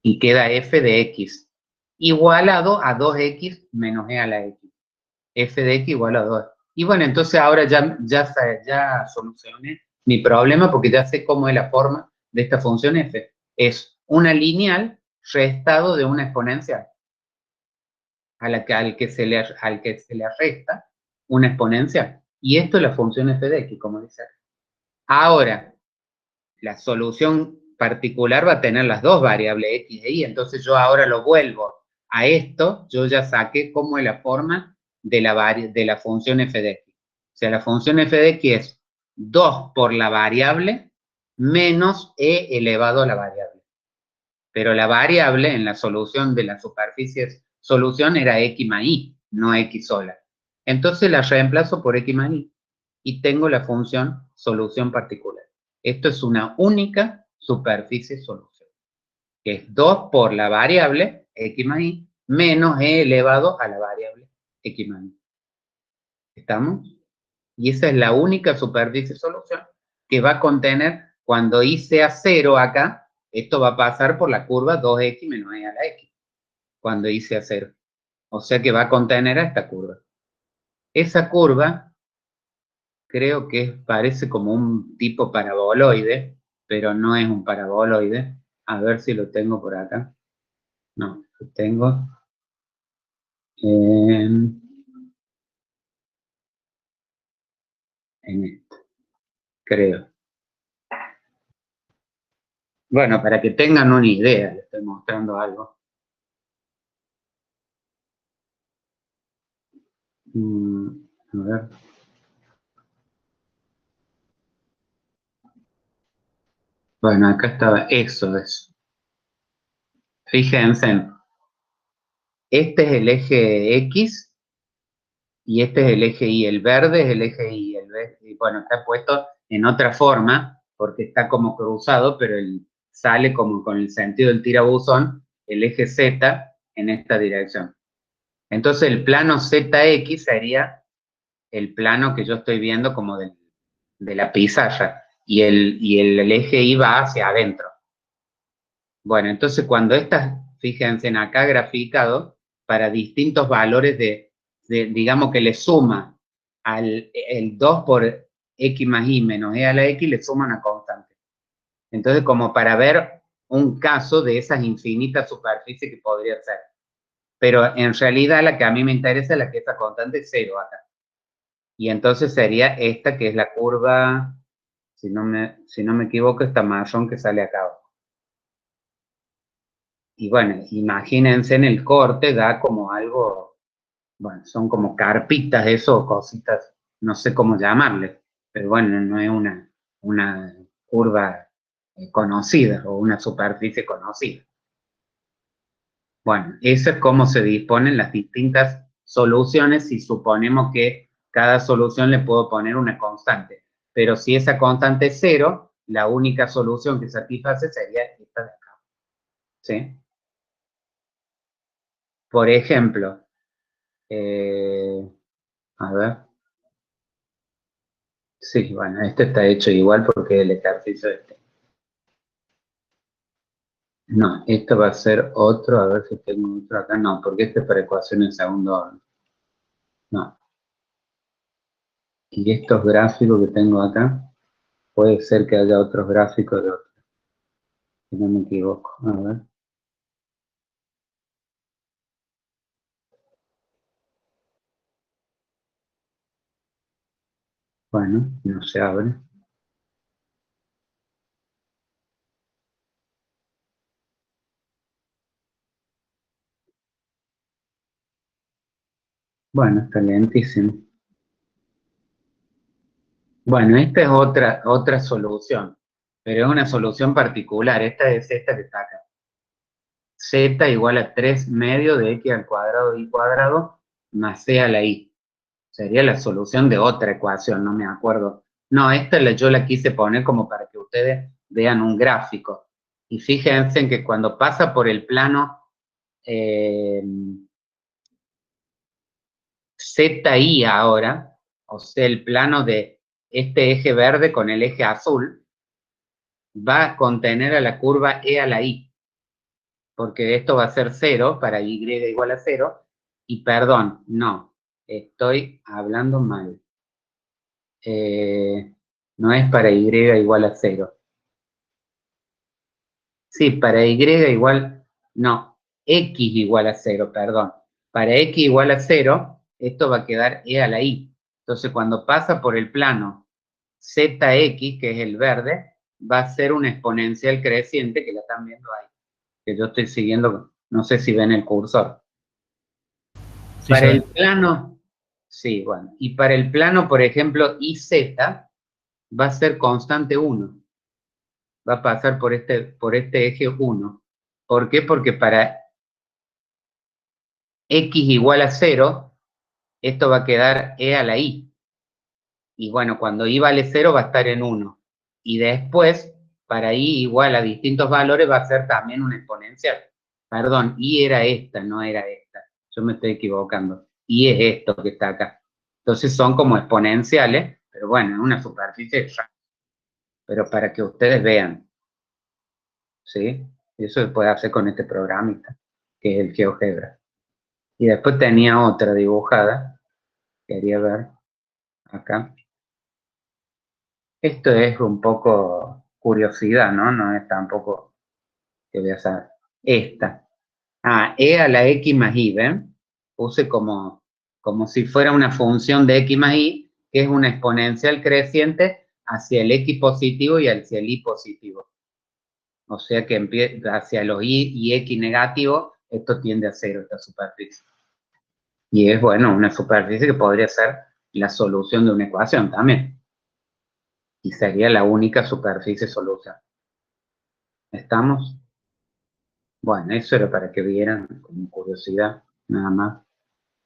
Y queda F de X, igualado a 2X menos E a la X. F de X igual a 2. Y bueno, entonces ahora ya solucioné mi problema porque ya sé cómo es la forma de esta función F. Es una lineal restado de una exponencial al que se le resta una exponencial. Y esto es la función F de X, como dice. Ahora, la solución particular va a tener las dos variables X e Y, entonces yo ahora lo vuelvo a esto, yo ya saqué cómo es la forma de la función f de x. O sea, la función f de x es 2 por la variable menos e elevado a la variable. Pero la variable en la solución de la superficie solución era x más y, no x sola. Entonces la reemplazo por x más y. y tengo la función solución particular. Esto es una única superficie solución, que es 2 por la variable x más y menos e elevado a la variable x más y. ¿Estamos? Y esa es la única superficie solución que va a contener, cuando y sea 0 acá, esto va a pasar por la curva 2x menos e a la x, cuando y sea 0. O sea que va a contener a esta curva. Esa curva creo que parece como un tipo paraboloide, pero no es un paraboloide. A ver si lo tengo por acá. No, lo tengo en esto, creo. Bueno, para que tengan una idea, les estoy mostrando algo. A ver. Bueno, acá estaba, eso es. Fíjense, este es el eje X y este es el eje Y. El verde es el eje Y. Bueno, está puesto en otra forma porque está como cruzado, pero sale como con el sentido del tirabuzón, el eje Z en esta dirección. Entonces el plano ZX sería el plano que yo estoy viendo como de la pizarra y el eje Y va hacia adentro. Bueno, entonces cuando fíjense en acá graficado, para distintos valores digamos que le suma el 2 por x más y menos e a la x, le suma una constante. Entonces, como para ver un caso de esas infinitas superficies que podría ser. Pero en realidad la que a mí me interesa es la que esa constante es 0 acá. Y entonces sería esta que es la curva, si no me equivoco, esta marrón que sale acá. Y bueno, imagínense en el corte, da como algo, bueno, son como carpitas eso, cositas, no sé cómo llamarle, pero bueno, no es una curva conocida o una superficie conocida. Bueno, eso es cómo se disponen las distintas soluciones si suponemos que cada solución le puedo poner una constante. Pero si esa constante es 0, la única solución que satisface sería esta de acá. ¿Sí? Por ejemplo, a ver. Sí, bueno, este está hecho igual porque el ejercicio este. No, esto va a ser otro, a ver si tengo otro acá. No, porque este es para ecuaciones de segundo orden. No. Y estos gráficos que tengo acá, puede ser que haya otros gráficos de otros. Si no me equivoco. A ver. Bueno, no se abre. Bueno, está lentísimo. Bueno, esta es otra solución, pero es una solución particular. Esta es esta que está acá. Z igual a 3 medio de x al cuadrado y cuadrado más c a la i. Sería la solución de otra ecuación, no me acuerdo. No, yo la quise poner como para que ustedes vean un gráfico. Y fíjense en que cuando pasa por el plano ZI ahora, o sea, el plano de este eje verde con el eje azul, va a contener a la curva e a la i, porque esto va a ser 0 para y igual a 0, y perdón, no, estoy hablando mal. No es para y igual a 0. Sí, para y igual, no, x igual a 0, perdón. Para x igual a 0, esto va a quedar e a la i. Entonces, cuando pasa por el plano zx, que es el verde, va a ser una exponencial creciente, que la están viendo ahí, que yo estoy siguiendo, no sé si ven el cursor. Sí, Para se el ve. plano, sí, bueno, y para el plano, por ejemplo, iz, va a ser constante 1. Va a pasar por este eje 1. ¿Por qué? Porque para x igual a 0, esto va a quedar e a la i. Y bueno, cuando y vale 0 va a estar en 1. Y después, para y igual a distintos valores, va a ser también una exponencial. Perdón, y era esta, no era esta. Yo me estoy equivocando. Y es esto que está acá. Entonces son como exponenciales, pero bueno, es una superficie, pero para que ustedes vean, ¿sí? Eso se puede hacer con este programita, que es el GeoGebra. Y después tenía otra dibujada, quería ver acá. Esto es un poco curiosidad, ¿no? No es tampoco que voy a saber. Esta. E a la x más y, ¿ven? Puse como si fuera una función de x más y, que es una exponencial creciente hacia el x positivo y hacia el y positivo. O sea que empieza hacia los y x negativos, esto tiende a cero, esta superficie. Y es, bueno, una superficie que podría ser la solución de una ecuación también. Y sería la única superficie solución. ¿Estamos? Bueno, eso era para que vieran como curiosidad, nada más.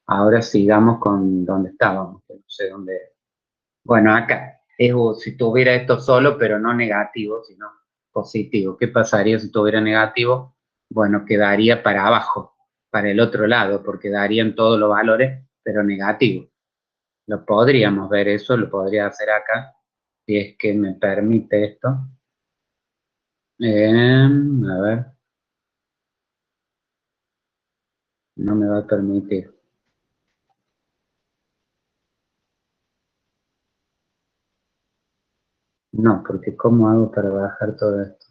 Ahora sigamos con donde estábamos, que no sé dónde. Bueno, acá, si tuviera esto solo, pero no negativo, sino positivo. ¿Qué pasaría si tuviera negativo? Bueno, quedaría para abajo, para el otro lado, porque darían todos los valores, pero negativos. Lo podríamos ver eso, lo podría hacer acá, si es que me permite esto. A ver. No me va a permitir. No, porque ¿cómo hago para bajar todo esto?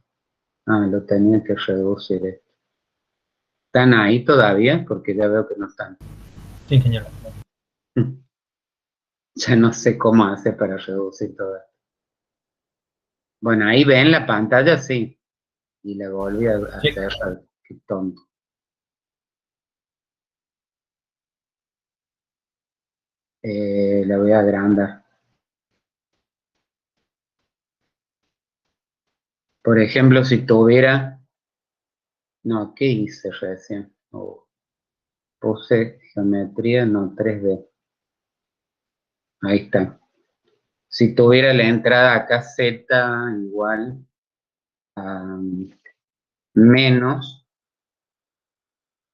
Lo tenía que reducir esto. ¿Están ahí todavía? Porque ya veo que no están. Sí, ingeniero. Ya no sé cómo hacer para reducir todo esto. Bueno, ahí ven la pantalla, sí. Y le volví a Sí. cerrar. Qué tonto. La voy a agrandar. Por ejemplo, si tuviera... No, ¿qué hice recién? Puse geometría, no, 3D. Ahí está. Si tuviera la entrada acá z igual a menos,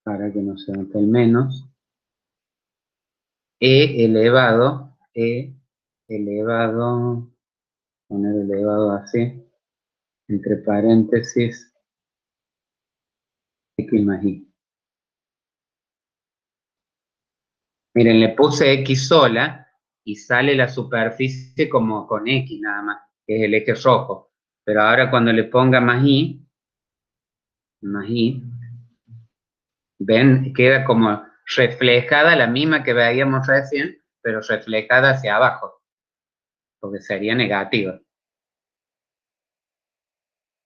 para que no se note el menos, e elevado, poner elevado así, entre paréntesis, x más y. Miren, le puse x sola y sale la superficie como con x nada más, que es el eje rojo. Pero ahora cuando le ponga más y, ven, queda como reflejada la misma que veíamos recién, pero reflejada hacia abajo, porque sería negativa.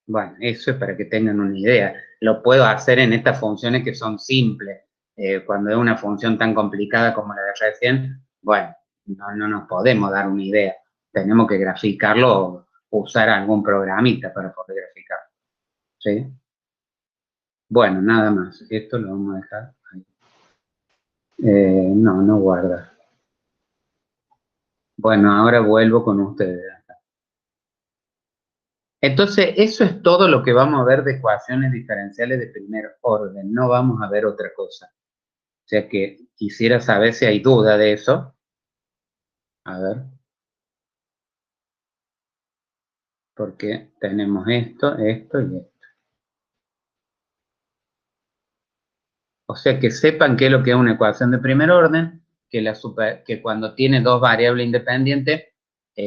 Bueno, eso es para que tengan una idea. Lo puedo hacer en estas funciones que son simples. Cuando es una función tan complicada como la de recién, bueno, no nos podemos dar una idea. Tenemos que graficarlo o usar algún programita para poder graficarlo. ¿Sí? Bueno, nada más. Esto lo vamos a dejar ahí. No guarda. Bueno, ahora vuelvo con ustedes. Entonces, eso es todo lo que vamos a ver de ecuaciones diferenciales de primer orden. No vamos a ver otra cosa. O sea que quisiera saber si hay duda de eso. A ver. Porque tenemos esto y esto. O sea que sepan qué es lo que es una ecuación de primer orden, que cuando tiene dos variables independientes,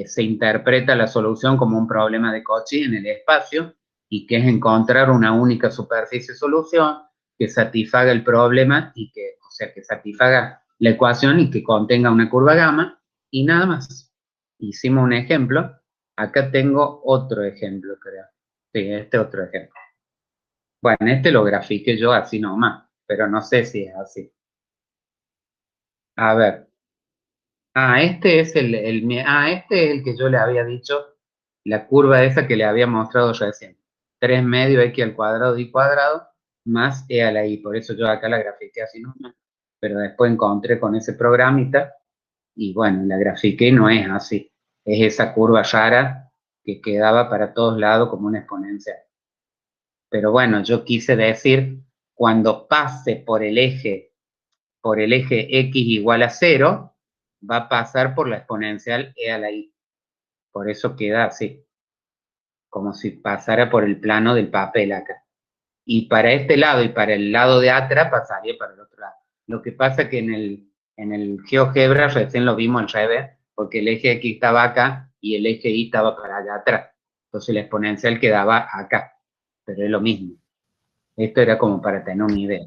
se interpreta la solución como un problema de Cauchy en el espacio, y que es encontrar una única superficie solución que satisfaga el problema y que, o sea, que satisfaga la ecuación y que contenga una curva gamma, y nada más. Hicimos un ejemplo. Acá tengo otro ejemplo, creo. Sí, este otro ejemplo. Bueno, este lo grafiqué yo así nomás, pero no sé si es así. A ver. Este es este es el que yo le había dicho, la curva esa que le había mostrado recién. 3 medio x al cuadrado y cuadrado más e a la y. Por eso yo acá la grafiqué así nomás. Pero después encontré con ese programita y bueno, la grafiqué y no es así. es esa curva rara que quedaba para todos lados como una exponencial. Pero bueno, yo quise decir, cuando pase por el eje x igual a 0, va a pasar por la exponencial e a la i. Por eso queda así, como si pasara por el plano del papel acá. Y para este lado y para el lado de atrás pasaría para el otro lado. Lo que pasa es que en el GeoGebra recién lo vimos al revés, porque el eje X estaba acá y el eje Y estaba para allá atrás. Entonces la exponencial quedaba acá, pero es lo mismo. Esto era como para tener una idea.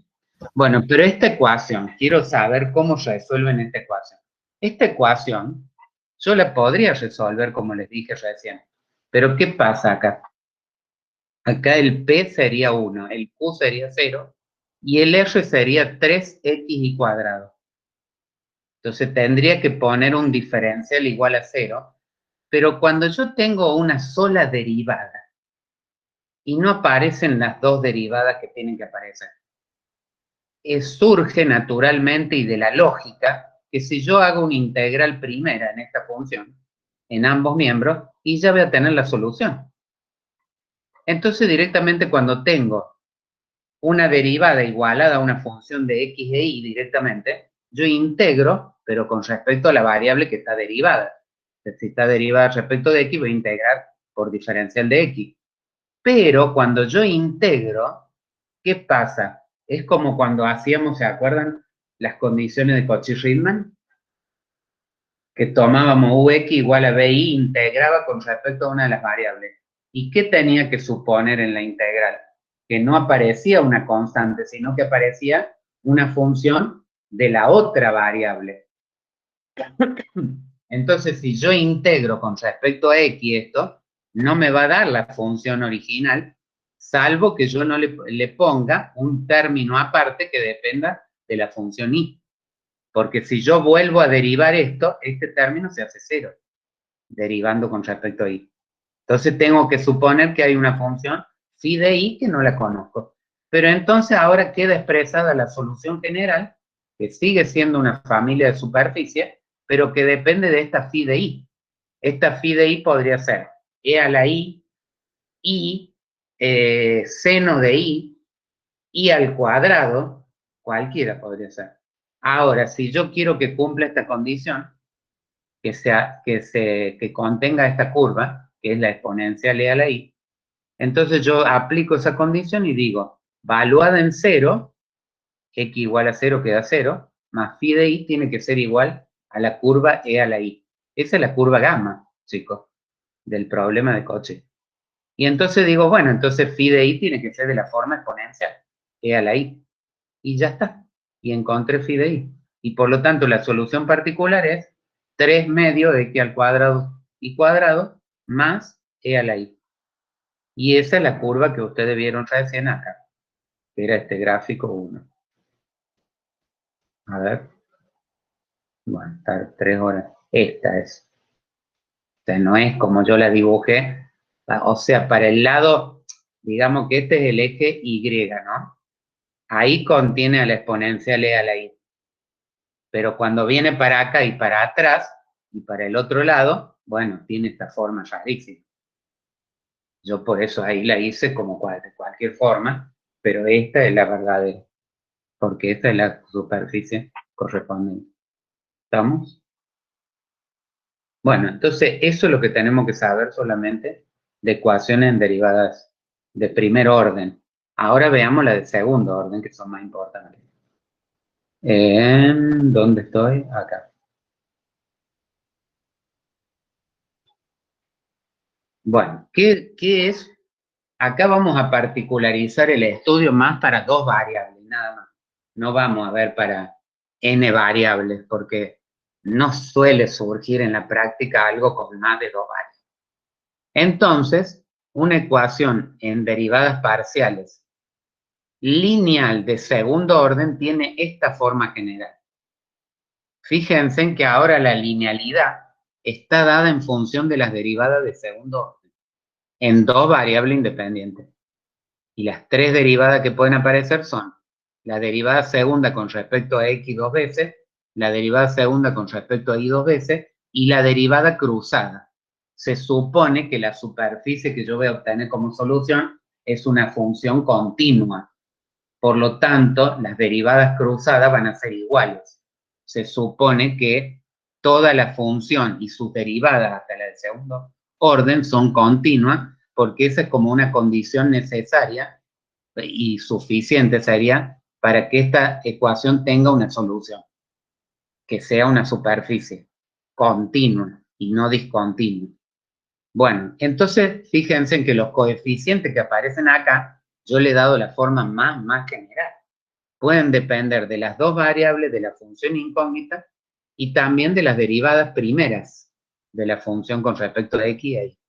Bueno, pero esta ecuación, quiero saber cómo resuelven esta ecuación. Esta ecuación, yo la podría resolver como les dije recién. Pero ¿qué pasa acá? Acá el P sería 1, el Q sería 0 y el R sería 3x cuadrado. Entonces tendría que poner un diferencial igual a 0, pero cuando yo tengo una sola derivada y no aparecen las dos derivadas que tienen que aparecer, surge naturalmente y de la lógica que si yo hago una integral primera en esta función, en ambos miembros, y ya voy a tener la solución. Entonces directamente cuando tengo una derivada igualada a una función de x e y directamente, yo integro, pero con respecto a la variable que está derivada. Si está derivada respecto de x, voy a integrar por diferencial de x. Pero cuando yo integro, ¿qué pasa? Es como cuando hacíamos, ¿se acuerdan? Las condiciones de Cauchy-Riemann, que tomábamos ux igual a bi, integraba con respecto a una de las variables. ¿Y qué tenía que suponer en la integral? Que no aparecía una constante, sino que aparecía una función de la otra variable. Entonces, si yo integro con respecto a x esto, no me va a dar la función original, salvo que yo no le ponga un término aparte que dependa de la función y. Porque si yo vuelvo a derivar esto, este término se hace 0, derivando con respecto a y. Entonces tengo que suponer que hay una función phi de y que no la conozco. Pero entonces ahora queda expresada la solución general, que sigue siendo una familia de superficie, pero que depende de esta phi de y. Esta phi de y podría ser e a la y, seno de y al cuadrado, cualquiera podría ser. Ahora, si yo quiero que cumpla esta condición, que contenga esta curva, que es la exponencial e a la y, entonces yo aplico esa condición y digo, valuada en 0, x igual a 0 queda 0, más phi de y tiene que ser igual a la curva e a la y. Esa es la curva gamma, chicos, del problema de Cauchy. Y entonces digo, bueno, entonces phi de y tiene que ser de la forma exponencial, e a la y. Y ya está. Y encontré phi de y. Y por lo tanto, la solución particular es 3 medios de x al cuadrado y cuadrado más e a la y. Y esa es la curva que ustedes vieron recién acá, que era este gráfico 1. A ver. Bueno, está 3 horas. Esta es. O sea, no es como yo la dibujé. O sea, para el lado, digamos que este es el eje Y, ¿no? Ahí contiene a la exponencial e a la y. Pero cuando viene para acá y para atrás, y para el otro lado, bueno, tiene esta forma rarísima. Yo por eso ahí la hice como de cualquier forma, pero esta es la verdadera, porque esta es la superficie correspondiente. ¿Estamos? Bueno, entonces eso es lo que tenemos que saber solamente de ecuaciones en derivadas de primer orden. Ahora veamos las de segundo orden, que son más importantes. ¿Dónde estoy? Acá. Bueno, ¿qué es? Acá vamos a particularizar el estudio más para dos variables, nada más. No vamos a ver para n variables, porque no suele surgir en la práctica algo con más de dos variables. Entonces, una ecuación en derivadas parciales lineal de segundo orden tiene esta forma general. Fíjense en que ahora la linealidad está dada en función de las derivadas de segundo orden, en dos variables independientes. Y las tres derivadas que pueden aparecer son la derivada segunda con respecto a x dos veces, la derivada segunda con respecto a y dos veces, y la derivada cruzada. se supone que la superficie que yo voy a obtener como solución es una función continua. Por lo tanto, las derivadas cruzadas van a ser iguales. Se supone que toda la función y sus derivadas hasta la del segundo orden son continuas, porque esa es como una condición necesaria y suficiente sería para que esta ecuación tenga una solución, que sea una superficie continua y no discontinua. Bueno, entonces fíjense en que los coeficientes que aparecen acá, yo le he dado la forma más general. Pueden depender de las dos variables de la función incógnita y también de las derivadas primeras de la función con respecto a x e y,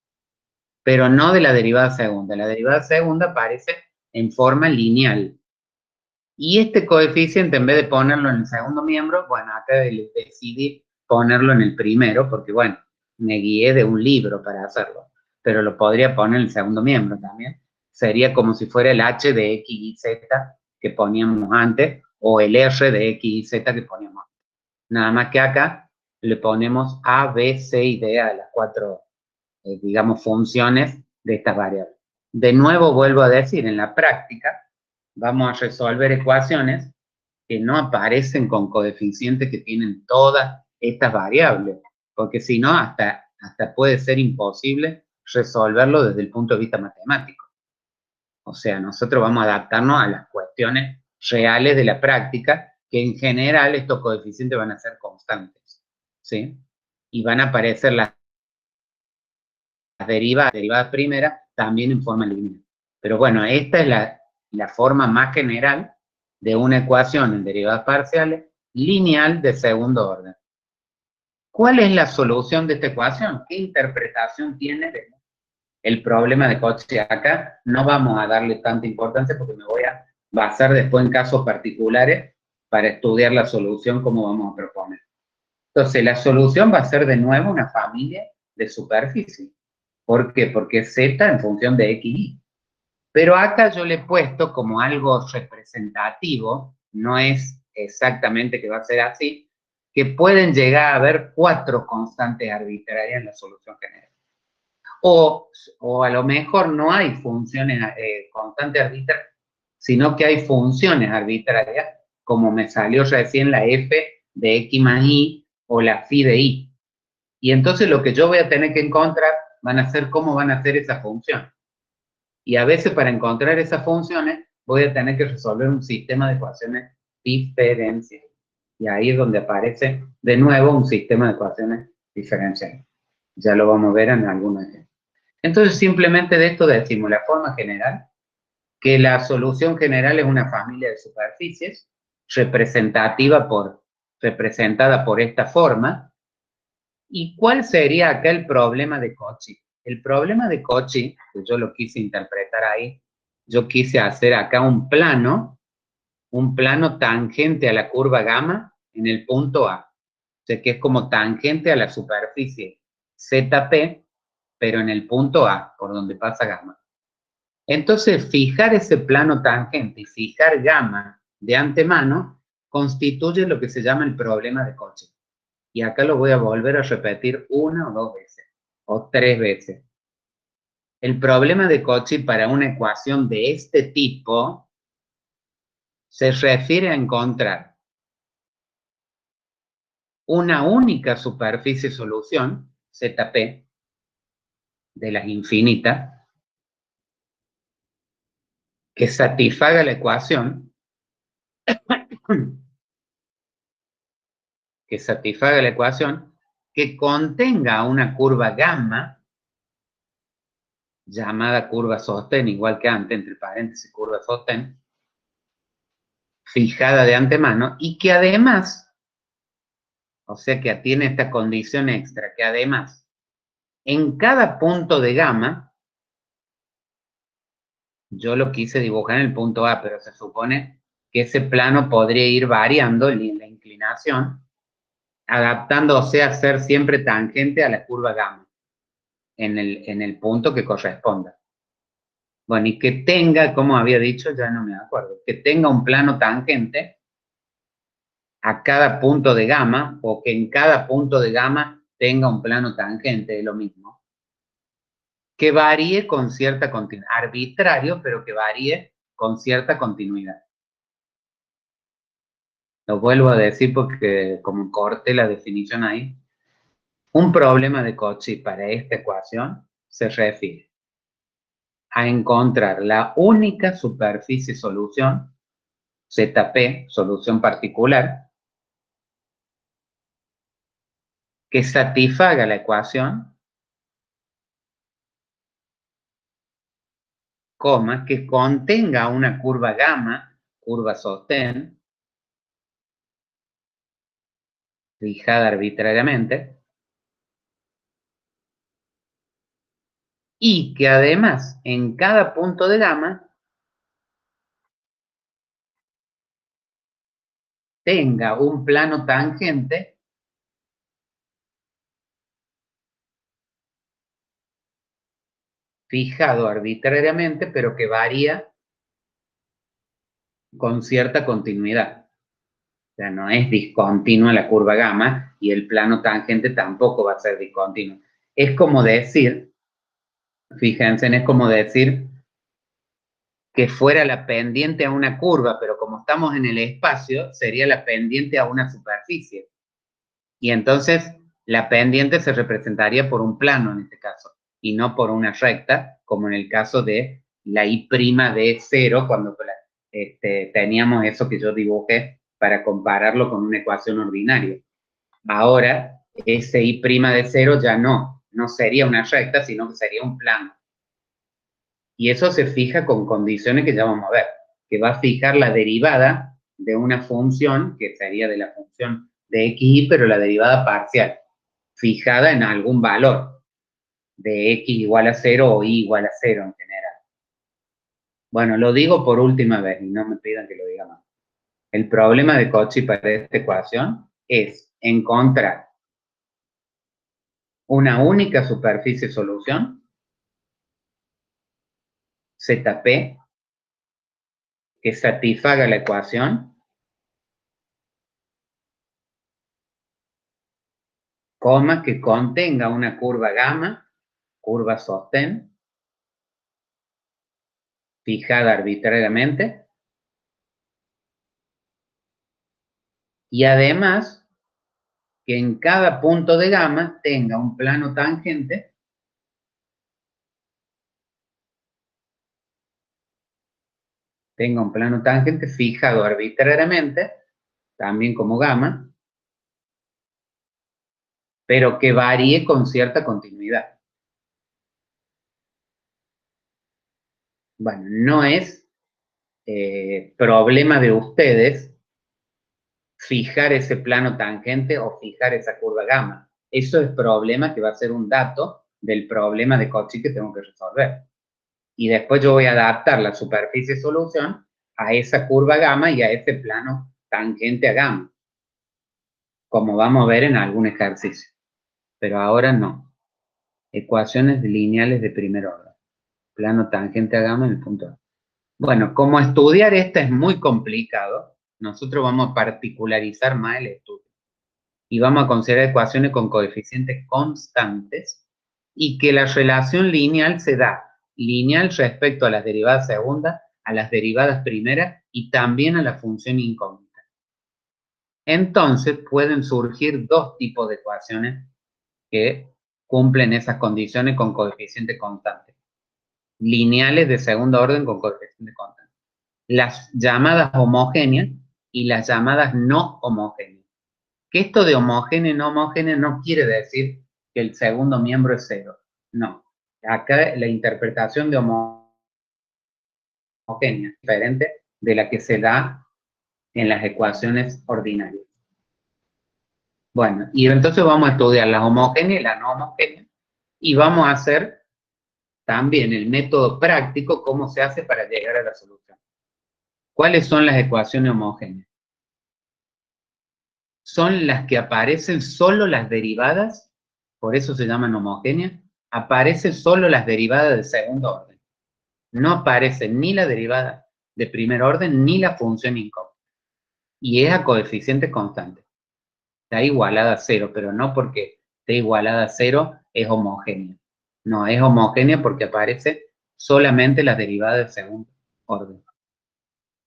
pero no de la derivada segunda. La derivada segunda aparece en forma lineal. Y este coeficiente, en vez de ponerlo en el segundo miembro, bueno, acá decidí ponerlo en el primero, porque bueno, me guié de un libro para hacerlo, pero lo podría poner en el segundo miembro también. Sería como si fuera el h de x y z que poníamos antes, o el r de x y z que poníamos antes. Nada más que acá le ponemos a, b, c y d a las cuatro, digamos, funciones de estas variables. De nuevo vuelvo a decir, en la práctica vamos a resolver ecuaciones que no aparecen con coeficientes que tienen todas estas variables, porque si no, hasta puede ser imposible resolverlo desde el punto de vista matemático. O sea, nosotros vamos a adaptarnos a las cuestiones reales de la práctica, que en general estos coeficientes van a ser constantes, ¿sí? Y van a aparecer las derivadas primeras también en forma lineal. Pero bueno, esta es la forma más general de una ecuación en derivadas parciales lineal de segundo orden. ¿Cuál es la solución de esta ecuación? ¿Qué interpretación tiene el problema de Cauchy? Acá no vamos a darle tanta importancia porque me voy a basar después en casos particulares para estudiar la solución como vamos a proponer. Entonces, la solución va a ser de nuevo una familia de superficie. ¿Por qué? Porque es z en función de x y. Pero acá yo le he puesto como algo representativo, no es exactamente que va a ser así, que pueden llegar a haber 4 constantes arbitrarias en la solución general. O a lo mejor no hay funciones constantes arbitrarias, sino que hay funciones arbitrarias, como me salió recién la f de x más y o la phi de y. Y entonces lo que yo voy a tener que encontrar van a ser cómo van a ser esas funciones. Y a veces para encontrar esas funciones voy a tener que resolver un sistema de ecuaciones diferenciales. Y ahí es donde aparece de nuevo un sistema de ecuaciones diferenciales. Ya lo vamos a ver en algunos ejemplos. Entonces simplemente de esto decimos la forma general, que la solución general es una familia de superficies representada por esta forma. ¿Y cuál sería acá el problema de Cauchy? El problema de Cauchy, que yo lo quise interpretar ahí, yo quise hacer acá un plano tangente a la curva gamma en el punto A. O sea, que es como tangente a la superficie ZP, pero en el punto A, por donde pasa gamma. Entonces, fijar ese plano tangente y fijar gamma de antemano constituye lo que se llama el problema de Cauchy. Y acá lo voy a volver a repetir 1 o 2 veces, o 3 veces. El problema de Cauchy para una ecuación de este tipo se refiere a encontrar una única superficie solución, ZP, de las infinitas, que satisfaga la ecuación, que contenga una curva gamma, llamada curva sostén, igual que antes, entre paréntesis, curva sostén, fijada de antemano, y que además, o sea que tiene esta condición extra, que además, en cada punto de gamma, yo lo quise dibujar en el punto A, pero se supone que ese plano podría ir variando en la inclinación, adaptándose a ser siempre tangente a la curva gamma, en el punto que corresponda. Bueno, y que tenga, como había dicho, ya no me acuerdo, que tenga un plano tangente a cada punto de gamma, o que en cada punto de gamma tenga un plano tangente, es lo mismo. que varíe con cierta continuidad, arbitrario, pero que varíe con cierta continuidad. Lo vuelvo a decir porque como corté la definición ahí, un problema de Cauchy para esta ecuación se refiere a encontrar la única superficie solución, ZP, solución particular, que satisfaga la ecuación, coma, que contenga una curva gamma, curva sostén, fijada arbitrariamente, y que además en cada punto de gamma tenga un plano tangente fijado arbitrariamente, pero que varía con cierta continuidad. O sea, no es discontinua la curva gamma y el plano tangente tampoco va a ser discontinuo. Es como decir, fíjense, es como decir que fuera la pendiente a una curva, pero como estamos en el espacio, sería la pendiente a una superficie. Y entonces la pendiente se representaría por un plano en este caso, y no por una recta, como en el caso de la I' de 0, cuando teníamos eso que yo dibujé para compararlo con una ecuación ordinaria. Ahora, ese I' de 0 ya no sería una recta, sino que sería un plano. Y eso se fija con condiciones que ya vamos a ver, que va a fijar la derivada de una función, que sería de la función de xy, pero la derivada parcial, fijada en algún valor, de x igual a 0 o y igual a 0 en general. Bueno, lo digo por última vez y no me pidan que lo diga más. El problema de Cauchy para esta ecuación es encontrar una única superficie solución, ZP, que satisfaga la ecuación, coma, que contenga una curva gamma, curva sostén, fijada arbitrariamente, y además que en cada punto de gamma tenga un plano tangente fijado arbitrariamente, también como gamma, pero que varíe con cierta continuidad. Bueno, no es problema de ustedes fijar ese plano tangente o fijar esa curva gamma. Eso es problema que va a ser un dato del problema de Cauchy que tengo que resolver. Y después yo voy a adaptar la superficie solución a esa curva gamma y a ese plano tangente a gamma, como vamos a ver en algún ejercicio. Pero ahora no. Ecuaciones lineales de primer orden. Plano tangente a gamma en el punto A. Bueno, como estudiar esta es muy complicado, nosotros vamos a particularizar más el estudio. Y vamos a considerar ecuaciones con coeficientes constantes y que la relación lineal se da lineal respecto a las derivadas segundas, a las derivadas primeras y también a la función incógnita. Entonces pueden surgir dos tipos de ecuaciones que cumplen esas condiciones con coeficiente constante. Lineales de segundo orden con coeficiente constante. Las llamadas homogéneas y las llamadas no homogéneas. Que esto de homogéneo y no homogéneo no quiere decir que el segundo miembro es cero. No. Acá la interpretación de homogénea es diferente de la que se da en las ecuaciones ordinarias. Bueno, y entonces vamos a estudiar las homogéneas y las no homogéneas y vamos a hacer también el método práctico, cómo se hace para llegar a la solución. ¿Cuáles son las ecuaciones homogéneas? Son las que aparecen solo las derivadas, por eso se llaman homogéneas, aparecen solo las derivadas de segundo orden. No aparecen ni la derivada de primer orden ni la función incógnita. Y es a coeficiente constante. Está igualada a cero, pero no porque esté igualada a cero es homogénea. No es homogénea porque aparece solamente las derivadas de segundo orden.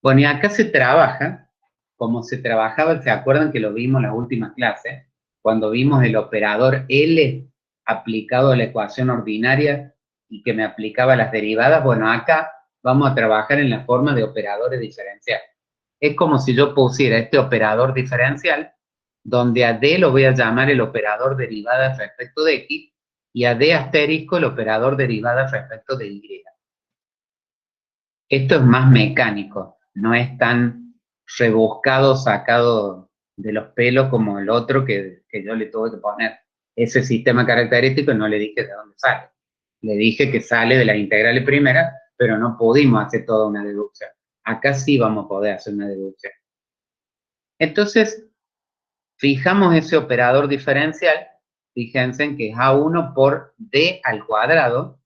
Bueno, y acá se trabaja, como se trabajaba, ¿se acuerdan que lo vimos en la última clase? Cuando vimos el operador L aplicado a la ecuación ordinaria y que me aplicaba las derivadas. Bueno, acá vamos a trabajar en la forma de operadores diferenciales. Es como si yo pusiera este operador diferencial, donde a D lo voy a llamar el operador derivada respecto de X, y a D asterisco el operador derivada respecto de Y. Esto es más mecánico, no es tan rebuscado, sacado de los pelos como el otro que yo le tuve que poner ese sistema característico y no le dije de dónde sale. Le dije que sale de las integrales primeras, pero no pudimos hacer toda una deducción. Acá sí vamos a poder hacer una deducción. Entonces, fijamos ese operador diferencial, fíjense en que es A1 por D al cuadrado.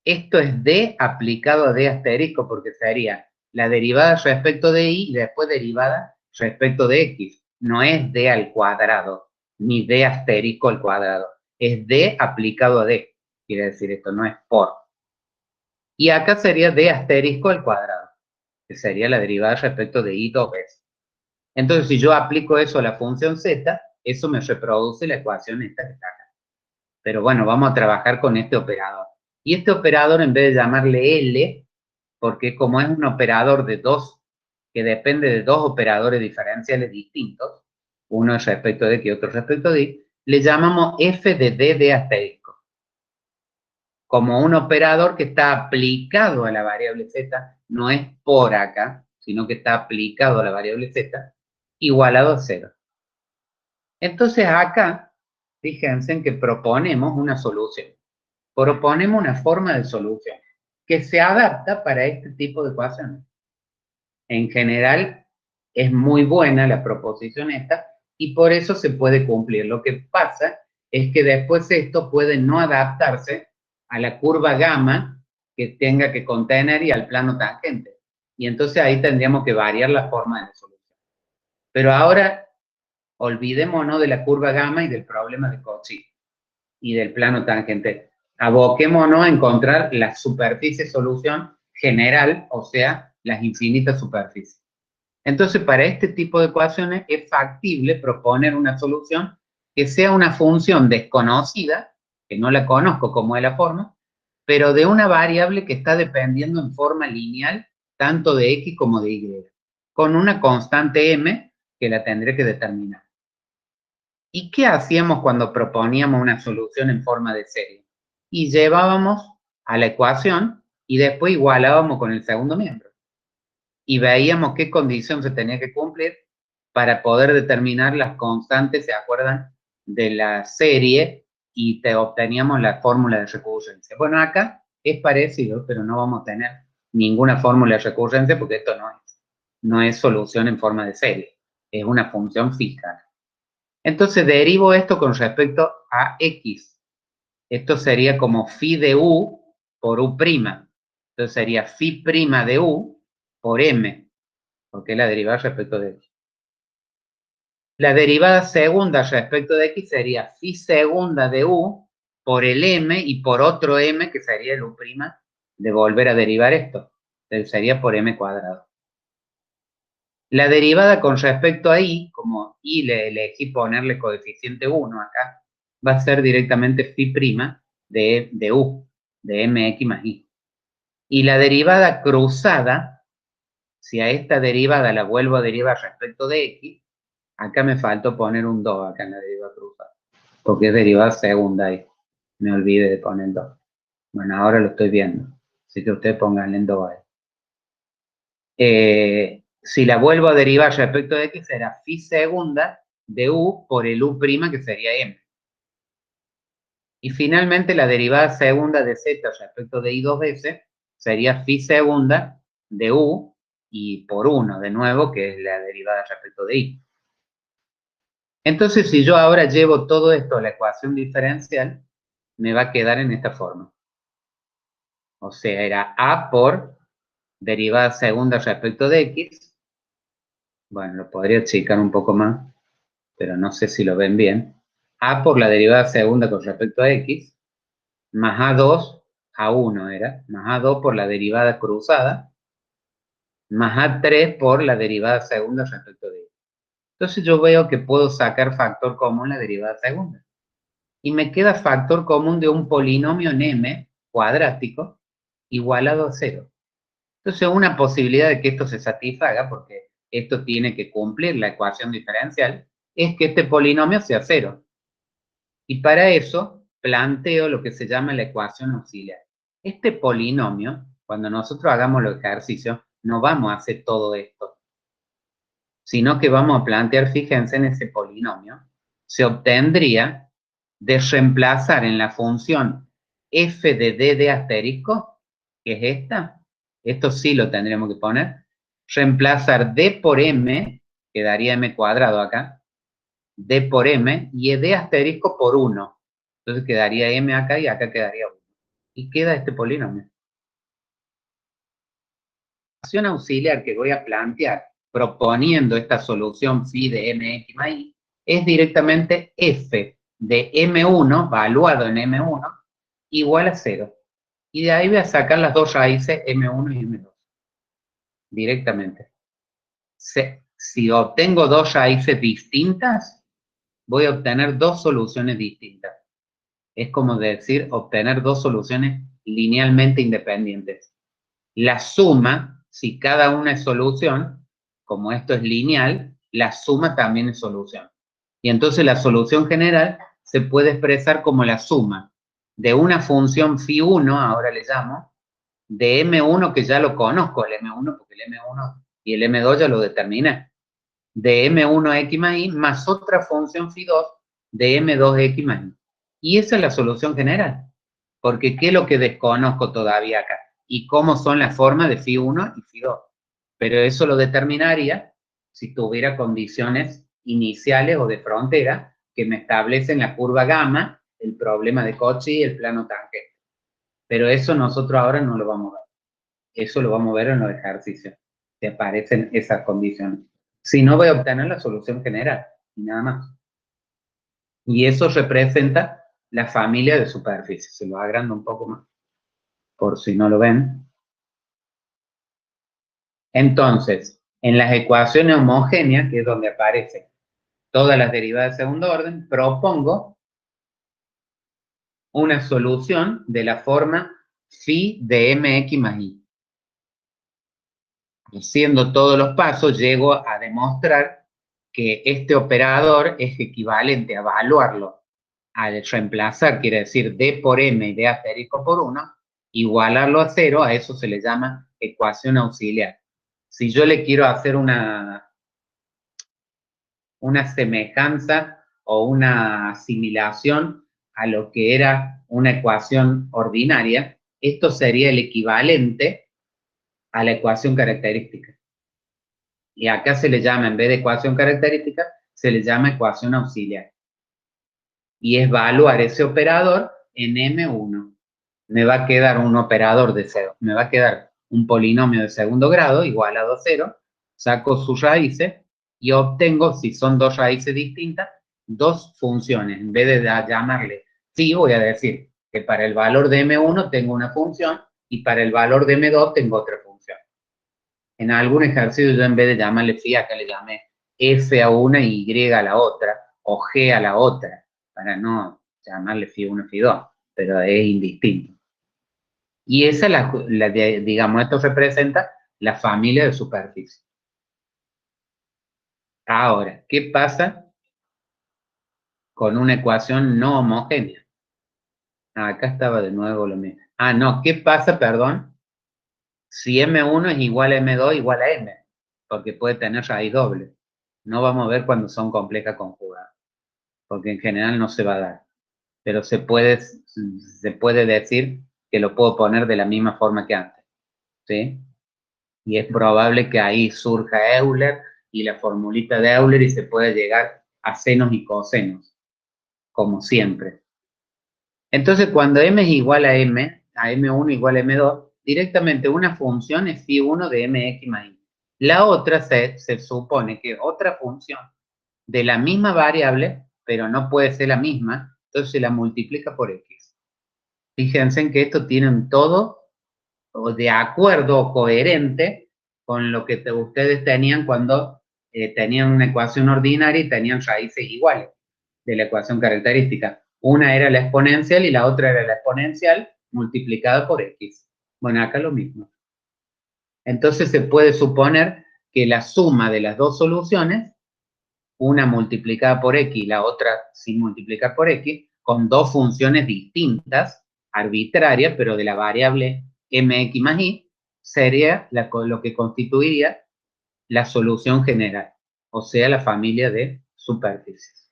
Esto es D aplicado a D asterisco porque sería la derivada respecto de Y y después derivada respecto de X. No es D al cuadrado, ni D asterisco al cuadrado. Es D aplicado a D. Quiere decir esto, no es por. Y acá sería D asterisco al cuadrado, que sería la derivada respecto de Y dos veces. Entonces, si yo aplico eso a la función Z, eso me reproduce la ecuación esta que está acá. Pero bueno, vamos a trabajar con este operador. Y este operador, en vez de llamarle L, porque como es un operador de dos, que depende de dos operadores diferenciales distintos, uno respecto de X y otro respecto de Y, le llamamos f de D de asterisco. Como un operador que está aplicado a la variable Z, no es por acá, sino que está aplicado a la variable Z, igualado a 0. Entonces acá, fíjense en que proponemos una solución. Proponemos una forma de solución que se adapta para este tipo de ecuaciones. En general, es muy buena la proposición esta y por eso se puede cumplir. Lo que pasa es que después esto puede no adaptarse a la curva gamma que tenga que contener y al plano tangente. Y entonces ahí tendríamos que variar la forma de solución. Pero ahora olvidémonos de la curva gamma y del problema de Cauchy y del plano tangente. Aboquémonos a encontrar la superficie solución general, o sea, las infinitas superficies. Entonces, para este tipo de ecuaciones es factible proponer una solución que sea una función desconocida, que no la conozco como es la forma, pero de una variable que está dependiendo en forma lineal tanto de X como de Y, con una constante M que la tendré que determinar. ¿Y qué hacíamos cuando proponíamos una solución en forma de serie? Y llevábamos a la ecuación y después igualábamos con el segundo miembro. Y veíamos qué condición se tenía que cumplir para poder determinar las constantes, ¿se acuerdan? De la serie y te obteníamos la fórmula de recurrencia. Bueno, acá es parecido, pero no vamos a tener ninguna fórmula de recurrencia porque esto no es solución en forma de serie, es una función fija. Entonces derivo esto con respecto a X. Esto sería como phi de U por U'. Entonces sería phi' de U por M, porque es la derivada respecto de X. La derivada segunda respecto de X sería phi segunda de U por el M y por otro M, que sería el U' de volver a derivar esto. Entonces sería por M cuadrado. La derivada con respecto a Y, como Y le elegí ponerle coeficiente 1 acá, va a ser directamente phi' de U, de mx más Y. Y la derivada cruzada, si a esta derivada la vuelvo a derivar respecto de X, acá me faltó poner un 2 acá en la derivada cruzada, porque es derivada segunda ahí. Me olvidé de poner 2. Bueno, ahora lo estoy viendo, así que ustedes pónganle en 2 ahí. Si la vuelvo a derivar respecto de X, será phi segunda de U por el U' que sería M. Y finalmente la derivada segunda de Z respecto de Y dos veces sería phi segunda de U y por 1 de nuevo, que es la derivada respecto de Y. Entonces, si yo ahora llevo todo esto a la ecuación diferencial, me va a quedar en esta forma. O sea, era A por derivada segunda respecto de X. Bueno, lo podría achicar un poco más, pero no sé si lo ven bien. A por la derivada segunda con respecto a X, más A2, A1 era, más A2 por la derivada cruzada, más A3 por la derivada segunda respecto de I. Entonces yo veo que puedo sacar factor común la derivada segunda. Y me queda factor común de un polinomio en M cuadrático igualado a 0. Entonces una posibilidad de que esto se satisfaga, porque esto tiene que cumplir la ecuación diferencial, es que este polinomio sea 0. Y para eso planteo lo que se llama la ecuación auxiliar. Este polinomio, cuando nosotros hagamos los ejercicios, no vamos a hacer todo esto, sino que vamos a plantear, fíjense en ese polinomio, se obtendría de reemplazar en la función f de d de asterisco, que es esta, esto sí lo tendríamos que poner, reemplazar d por m, quedaría m cuadrado acá, d por m, y d asterisco por 1. Entonces quedaría m acá y acá quedaría 1. Y queda este polinomio. La ecuación auxiliar que voy a plantear proponiendo esta solución phi de mx más i es directamente f de m1, valuado en m1, igual a 0. Y de ahí voy a sacar las dos raíces m1 y m2. Directamente. Si obtengo dos raíces distintas, voy a obtener dos soluciones distintas. Es como decir, obtener dos soluciones linealmente independientes. La suma, si cada una es solución, como esto es lineal, la suma también es solución. Y entonces la solución general se puede expresar como la suma de una función phi1, ahora le llamo, de m1, que ya lo conozco, el m1, porque el m1 y el m2 ya lo determiné, de m1x más i, más otra función phi2 de m2x más i. Y esa es la solución general, porque ¿qué es lo que desconozco todavía acá? Y cómo son las formas de phi1 y phi2. Pero eso lo determinaría si tuviera condiciones iniciales o de frontera que me establecen la curva gamma, el problema de Cauchy y el plano tangente. Pero eso nosotros ahora no lo vamos a ver. Eso lo vamos a ver en los ejercicios, que aparecen esas condiciones. Si no, voy a obtener la solución general, y nada más. Y eso representa la familia de superficies. Se lo agrando un poco más, por si no lo ven. Entonces, en las ecuaciones homogéneas, que es donde aparecen todas las derivadas de segundo orden, propongo una solución de la forma phi de mx más i. Haciendo todos los pasos, llego a demostrar que este operador es equivalente a evaluarlo al reemplazar, quiere decir d por m y d asterisco por 1, igualarlo a 0, a eso se le llama ecuación auxiliar. Si yo le quiero hacer una semejanza o una asimilación a lo que era una ecuación ordinaria, esto sería el equivalente a la ecuación característica. Y acá se le llama, en vez de ecuación característica, se le llama ecuación auxiliar. Y es evaluar ese operador en M1. Me va a quedar un operador de 0, me va a quedar un polinomio de segundo grado igualado a 0, saco sus raíces y obtengo, si son dos raíces distintas, dos funciones. En vez de llamarle phi, voy a decir que para el valor de M1 tengo una función y para el valor de M2 tengo otra función. En algún ejercicio yo en vez de llamarle phi, acá le llamé f a una y y a la otra, o g a la otra, para no llamarle phi1, phi2, pero es indistinto. Y esa, digamos, esto representa la familia de superficie. Ahora, ¿qué pasa con una ecuación no homogénea? Acá estaba de nuevo lo mismo. No, ¿qué pasa, perdón, si M1 es igual a M2 igual a M? Porque puede tener raíz doble. No vamos a ver cuando son complejas conjugadas, porque en general no se va a dar. Pero se puede decir que lo puedo poner de la misma forma que antes, ¿sí? Y es probable que ahí surja Euler y la formulita de Euler y se pueda llegar a senos y cosenos, como siempre. Entonces, cuando m es igual a m, a m1 igual a m2, directamente una función es phi1 de mx más i. La otra se supone que otra función de la misma variable, pero no puede ser la misma, entonces se la multiplica por x. Fíjense en que esto tienen todo o de acuerdo o coherente con lo que ustedes tenían cuando tenían una ecuación ordinaria y tenían raíces iguales de la ecuación característica. Una era la exponencial y la otra era la exponencial multiplicada por x. Bueno, acá lo mismo. Entonces se puede suponer que la suma de las dos soluciones, una multiplicada por x y la otra sin multiplicar por x, con dos funciones distintas, arbitrarias, pero de la variable mx más y, sería lo que constituiría la solución general, o sea, la familia de superficies.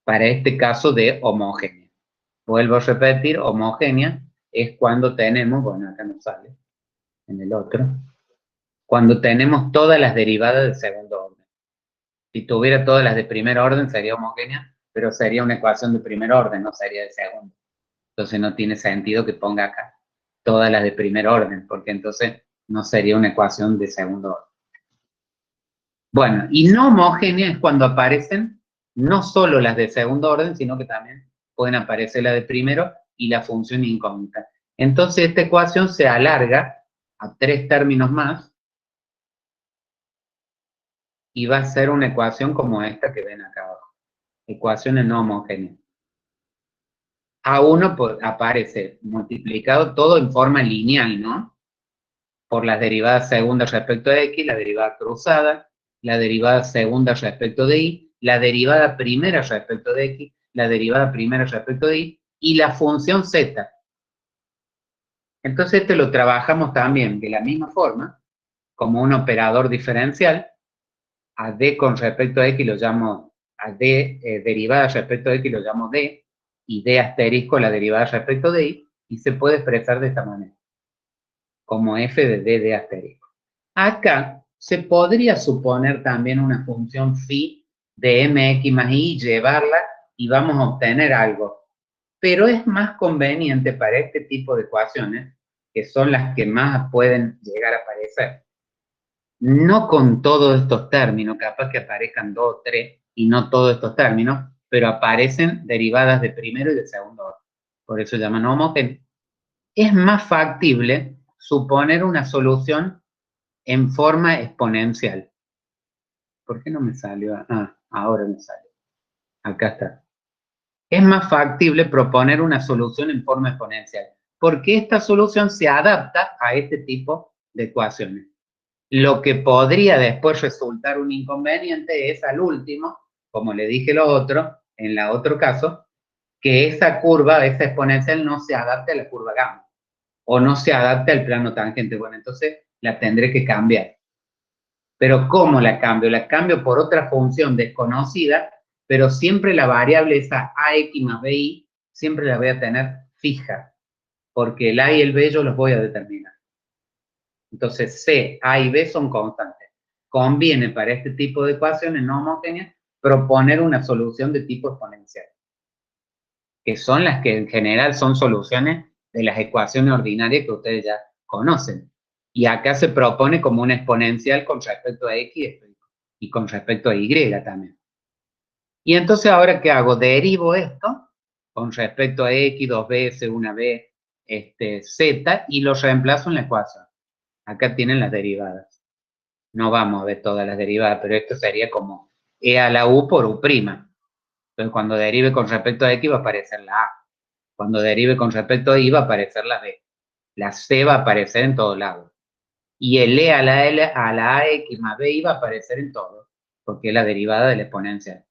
Para este caso de homogénea. Vuelvo a repetir, homogénea es cuando tenemos, bueno, acá no sale, en el otro, cuando tenemos todas las derivadas de segundo orden. Si tuviera todas las de primer orden sería homogénea, pero sería una ecuación de primer orden, no sería de segundo. Entonces no tiene sentido que ponga acá todas las de primer orden, porque entonces no sería una ecuación de segundo orden. Bueno, y no homogénea es cuando aparecen no solo las de segundo orden, sino que también pueden aparecer las de primero y la función incógnita. Entonces esta ecuación se alarga a 3 términos más y va a ser una ecuación como esta que ven acá abajo. Ecuaciones no homogéneas. A1 pues, aparece multiplicado todo en forma lineal, ¿no? Por las derivadas segundas respecto de x, la derivada cruzada, la derivada segunda respecto de y, la derivada primera respecto de x, la derivada primera respecto de y, y la función z. Entonces este lo trabajamos también de la misma forma, como un operador diferencial. A d con respecto a x lo llamo, a d derivada respecto a x lo llamo d, y d asterisco la derivada respecto de y se puede expresar de esta manera, como f de d asterisco. Acá se podría suponer también una función phi de mx más y llevarla y vamos a obtener algo. Pero es más conveniente para este tipo de ecuaciones, que son las que más pueden llegar a aparecer, no con todos estos términos, capaz que aparezcan 2 o 3 y no todos estos términos, pero aparecen derivadas de primero y de segundo orden. Por eso llaman homogéneas. Es más factible suponer una solución en forma exponencial. ¿Por qué no me salió? Ah, ahora me sale. Acá está. Es más factible proponer una solución en forma exponencial, porque esta solución se adapta a este tipo de ecuaciones. Lo que podría después resultar un inconveniente es al último, como le dije lo otro, en el otro caso, que esa curva, esa exponencial no se adapte a la curva gamma, o no se adapte al plano tangente. Bueno, entonces la tendré que cambiar. Pero ¿cómo la cambio? La cambio por otra función desconocida, pero siempre la variable esa ax más bi, siempre la voy a tener fija, porque el a y el b yo los voy a determinar. Entonces c, a y b son constantes. Conviene para este tipo de ecuaciones no homogéneas proponer una solución de tipo exponencial, que son las que en general son soluciones de las ecuaciones ordinarias que ustedes ya conocen. Y acá se propone como una exponencial con respecto a x y con respecto a y también. Y entonces ahora, ¿qué hago? Derivo esto con respecto a x, 2b, c1b, z, y lo reemplazo en la ecuación. Acá tienen las derivadas. No vamos a ver todas las derivadas, pero esto sería como e a la u por u'. Entonces, cuando derive con respecto a x va a aparecer la a. Cuando derive con respecto a y va a aparecer la b. La c va a aparecer en todos lados. Y el e a la, L, a la ax más bi va a aparecer en todo, porque es la derivada de la exponencial.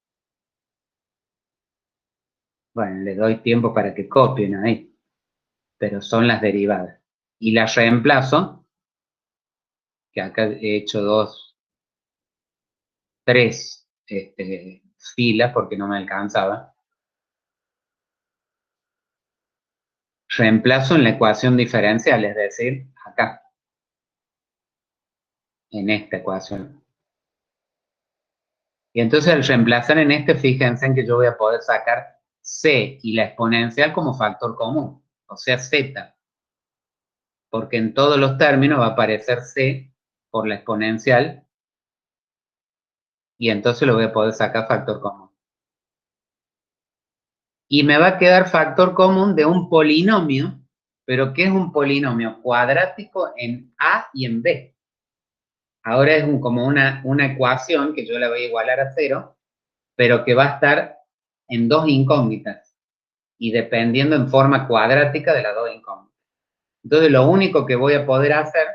Bueno, le doy tiempo para que copien ahí, pero son las derivadas. Y las reemplazo, que acá he hecho tres filas porque no me alcanzaba. Reemplazo en la ecuación diferencial, es decir, acá, en esta ecuación. Y entonces al reemplazar en fíjense en que yo voy a poder sacar c y la exponencial como factor común, o sea, z. Porque en todos los términos va a aparecer c por la exponencial y entonces lo voy a poder sacar factor común. Y me va a quedar factor común de un polinomio, pero ¿qué es un polinomio? Cuadrático en A y en B. Ahora es como una ecuación que yo la voy a igualar a 0, pero que va a estar en dos incógnitas y dependiendo en forma cuadrática de las dos incógnitas. Entonces lo único que voy a poder hacer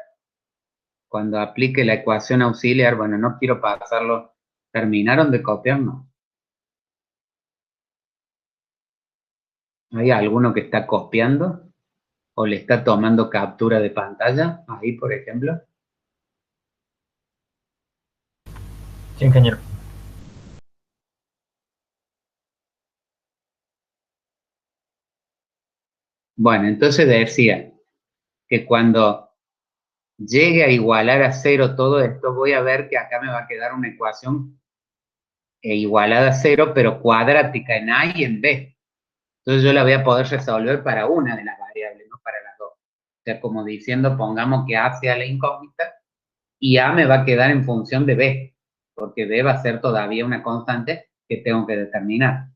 cuando aplique la ecuación auxiliar, bueno, no quiero pasarlo, ¿terminaron de copiar? No. ¿Hay alguno que está copiando o le está tomando captura de pantalla? Ahí, por ejemplo. Sí, ingeniero. Bueno, entonces decía que cuando llegue a igualar a 0 todo esto, voy a ver que acá me va a quedar una ecuación igualada a 0, pero cuadrática en A y en B. Entonces yo la voy a poder resolver para una de las variables, no para las dos. O sea, como diciendo, pongamos que A sea la incógnita y A me va a quedar en función de B, porque B va a ser todavía una constante que tengo que determinar.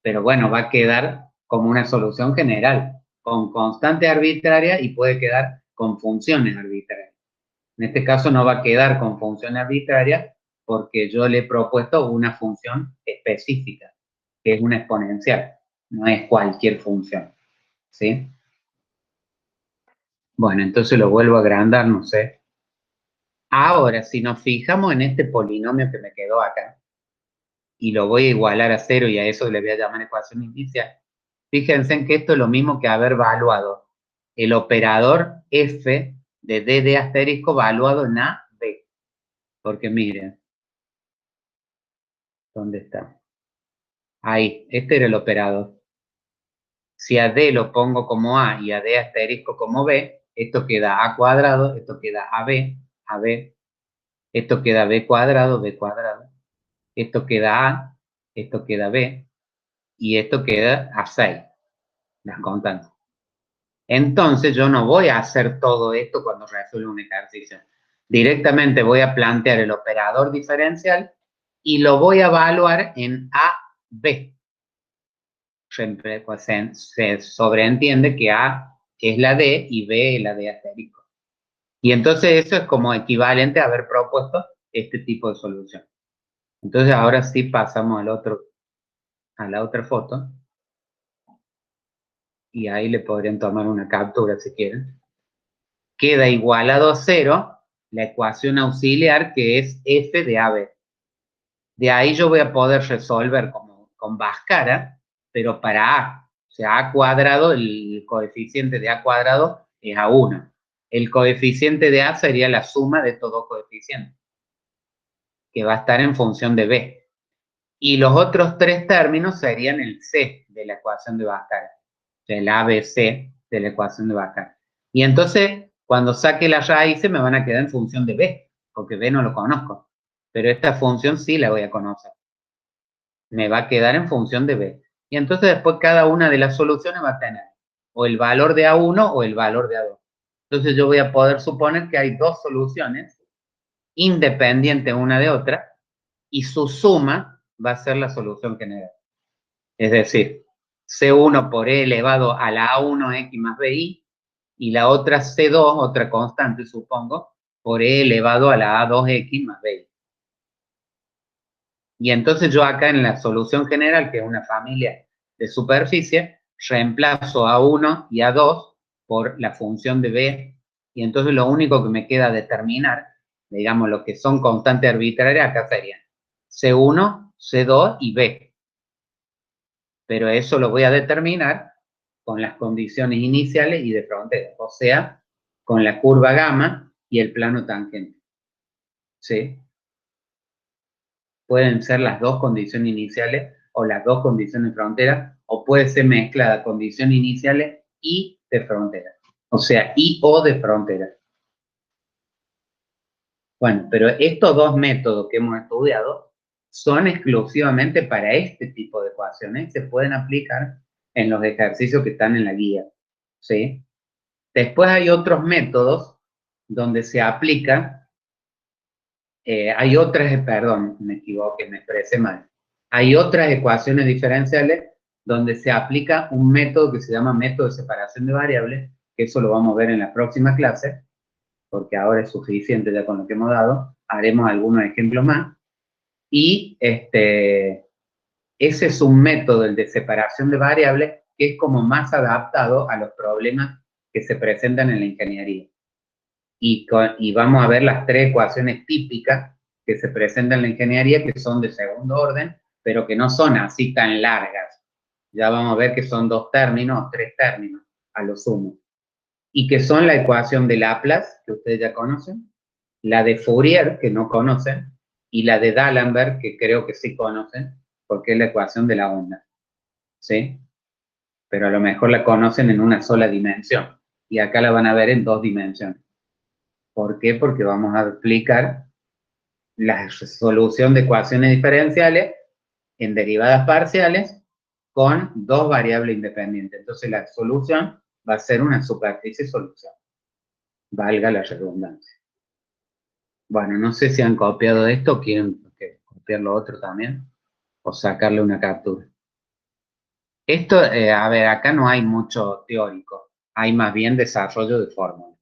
Pero bueno, va a quedar como una solución general, con constante arbitraria y puede quedar con funciones arbitrarias. En este caso no va a quedar con función arbitraria porque yo le he propuesto una función específica, que es una exponencial, no es cualquier función, ¿sí? Bueno, entonces lo vuelvo a agrandar, no sé. Ahora, si nos fijamos en este polinomio que me quedó acá, y lo voy a igualar a 0 y a eso le voy a llamar ecuación inicial, fíjense en que esto es lo mismo que haber valuado el operador f de d de asterisco valuado en a, b. Porque miren, ¿dónde está? Ahí, este era el operador. Si a d lo pongo como a y a d asterisco como b, esto queda a cuadrado, esto queda a b, esto queda b cuadrado, esto queda a, esto queda b, y esto queda a 6, las constantes. Entonces yo no voy a hacer todo esto cuando resuelvo un ejercicio. Directamente voy a plantear el operador diferencial y lo voy a evaluar en A, B. Siempre pues, se sobreentiende que A es la D y B es la D asterisco. Y entonces eso es como equivalente a haber propuesto este tipo de solución. Entonces ahora sí pasamos a la otra foto. Y ahí le podrían tomar una captura si quieren. Queda igualado a 0 la ecuación auxiliar que es f de AB. De ahí yo voy a poder resolver como con Bhaskara, pero para A. O sea, A cuadrado, el coeficiente de A cuadrado es A1. El coeficiente de A sería la suma de todo coeficiente, que va a estar en función de B. Y los otros tres términos serían el C de la ecuación de Bhaskara. O sea, el ABC de la ecuación de Bhaskara. Y entonces, cuando saque las raíces, me van a quedar en función de B, porque B no lo conozco. Pero esta función sí la voy a conocer. Me va a quedar en función de B. Y entonces después cada una de las soluciones va a tener o el valor de A1 o el valor de A2. Entonces yo voy a poder suponer que hay dos soluciones independientes una de otra y su suma va a ser la solución general. Es decir, C1 por E elevado a la A1X más BI y la otra C2, otra constante supongo, por E elevado a la A2X más BI. Y entonces yo acá en la solución general, que es una familia de superficie, reemplazo A1 y A2 por la función de B, y entonces lo único que me queda determinar, digamos, lo que son constantes arbitrarias, acá serían C1, C2 y B. Pero eso lo voy a determinar con las condiciones iniciales y de frontera, o sea, con la curva gamma y el plano tangente. ¿Sí? Pueden ser las dos condiciones iniciales o las dos condiciones de frontera, o puede ser mezclada condiciones iniciales y de frontera. O sea, y o de frontera. Bueno, pero estos dos métodos que hemos estudiado son exclusivamente para este tipo de ecuaciones, se pueden aplicar en los ejercicios que están en la guía, ¿sí? Después hay otros métodos donde se aplica, hay otras, perdón, me equivoqué, me expresé mal. Hay otras ecuaciones diferenciales donde se aplica un método que se llama método de separación de variables, que eso lo vamos a ver en la próxima clase, porque ahora es suficiente ya con lo que hemos dado, haremos algunos ejemplos más, y ese es un método, el de separación de variables, que es como más adaptado a los problemas que se presentan en la ingeniería. Y vamos a ver las tres ecuaciones típicas que se presentan en la ingeniería, que son de segundo orden, pero que no son así tan largas. Ya vamos a ver que son 2 términos, 3 términos, a lo sumo. Y que son la ecuación de Laplace, que ustedes ya conocen, la de Fourier, que no conocen, y la de D'Alembert, que creo que sí conocen, porque es la ecuación de la onda. ¿Sí? Pero a lo mejor la conocen en una sola dimensión. Y acá la van a ver en 2 dimensiones. ¿Por qué? Porque vamos a explicar la solución de ecuaciones diferenciales en derivadas parciales con 2 variables independientes. Entonces la solución va a ser una superficie solución. Valga la redundancia. Bueno, no sé si han copiado esto o quieren copiar lo otro también, o sacarle una captura. Esto, a ver, acá no hay mucho teórico, hay más bien desarrollo de fórmulas.